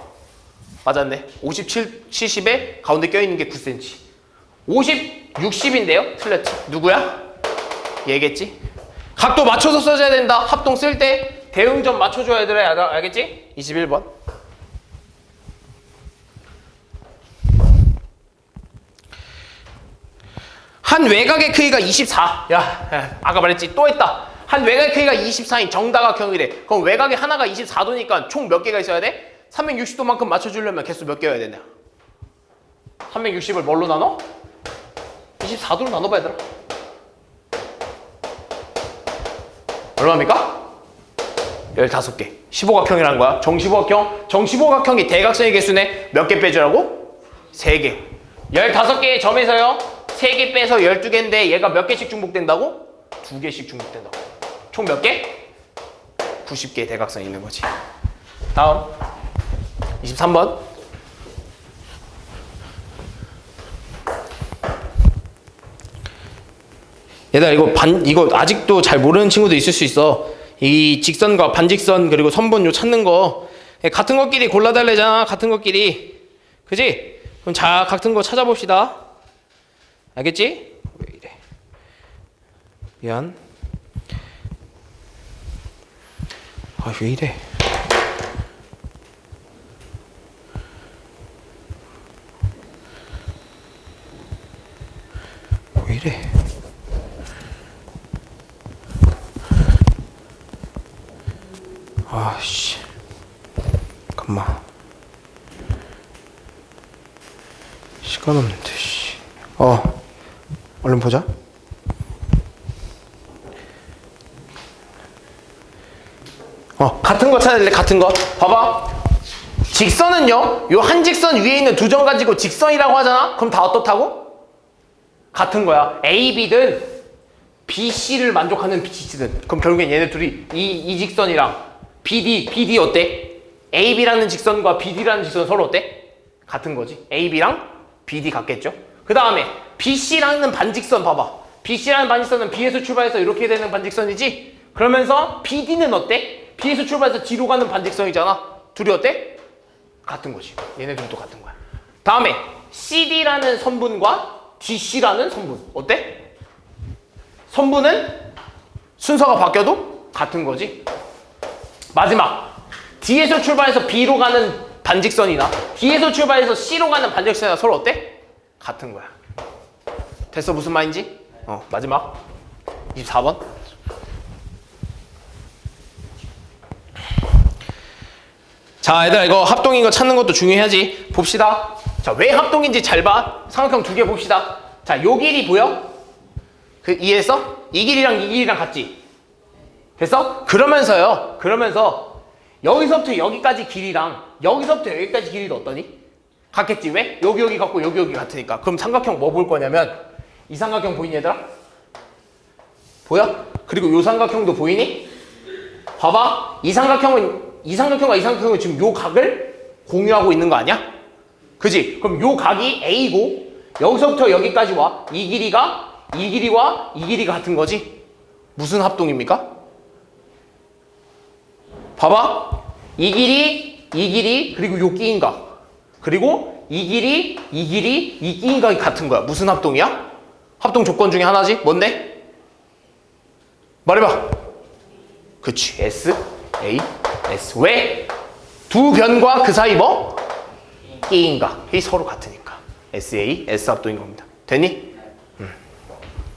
맞았네. 57, 70에 가운데 껴있는 게 9cm. 50, 60인데요? 틀렸지. 누구야? 얘겠지? 각도 맞춰서 써줘야 된다. 합동 쓸 때 대응점 맞춰줘야 돼. 알겠지? 21번. 한 외곽의 크기가 24. 야, 아까 말했지. 또 했다. 한 외곽의 크기가 24인 정다각형이래. 그럼 외곽이 하나가 24도니까 총 몇 개가 있어야 돼? 360도만큼 맞춰주려면 개수 몇 개여야 되냐? 360을 뭘로 나눠? 24도로 나눠봐야 되나? 얼마입니까? 15개. 15각형이라는 거야. 정십오각형. 정십오각형이 대각선의 개수네. 몇 개 빼주라고? 3개. 15개의 점에서요. 3개 빼서 12개인데 얘가 몇 개씩 중복된다고? 2개씩 중복된다고. 총 몇 개? 90개의 대각선이 있는 거지. 다음 23번. 얘들아, 이거 아직도 잘 모르는 친구도 있을 수 있어. 이 직선과 반직선 그리고 선분 요 찾는 거 같은 것끼리 골라달래잖아. 같은 것끼리. 그지? 그럼 자, 같은 거 찾아봅시다. 알겠지? 왜 이래? 미안. 아, 왜 이래? 왜 이래? 아씨, 잠깐만. 시간 없는데, 씨. 얼른 보자. 같은 거 찾아낼래? 같은 거. 봐봐. 직선은요, 요 한 직선 위에 있는 두 점 가지고 직선이라고 하잖아? 그럼 다 어떻다고? 같은 거야. A, B든 B, C를 만족하는 BC든. 그럼 결국엔 얘네 둘이 이 직선이랑 BD 어때? AB라는 직선과 BD라는 직선은 서로 어때? 같은 거지. AB랑 BD 같겠죠? 그 다음에 BC라는 반직선 봐봐. BC라는 반직선은 B에서 출발해서 이렇게 되는 반직선이지? 그러면서 BD는 어때? B에서 출발해서 D로 가는 반직선이잖아. 둘이 어때? 같은 거지. 얘네들도 같은 거야. 다음에 CD라는 선분과 DC라는 선분. 어때? 선분은 순서가 바뀌어도 같은 거지. 마지막 D에서 출발해서 B로 가는 반직선이나 D에서 출발해서 C로 가는 반직선이나 서로 어때? 같은 거야. 됐어? 무슨 말인지? 마지막 24번. 자, 얘들아 이거 합동인 거 찾는 것도 중요해야지. 봅시다. 자, 왜 합동인지 잘 봐. 삼각형 두 개 봅시다. 자, 요 길이 보여? 이해했어? 이 길이랑 이 길이랑 같지? 됐어? 그러면서 여기서부터 여기까지 길이랑 여기서부터 여기까지 길이도 어떠니? 같겠지? 왜? 여기 같고 여기 같으니까. 그럼 삼각형 뭐 볼 거냐면 이 삼각형 보이니 얘들아? 보여? 그리고 요 삼각형도 보이니? 봐봐. 이 삼각형과 이 삼각형은 지금 요 각을 공유하고 있는 거 아니야? 그지? 그럼 요 각이 A고 여기서부터 여기까지 와. 이 길이가 이 길이와 이 길이가 같은 거지? 무슨 합동입니까? 봐봐. 이 길이 그리고 요 끼인각 그리고 이 길이 이 끼인각이 같은 거야. 무슨 합동이야? 합동 조건 중에 하나지? 뭔데? 말해봐. 그치. S, A, S. 왜? 두 변과 그 사이 뭐? 끼인각이 서로 같으니까. S, A, S 합동인 겁니다. 됐니?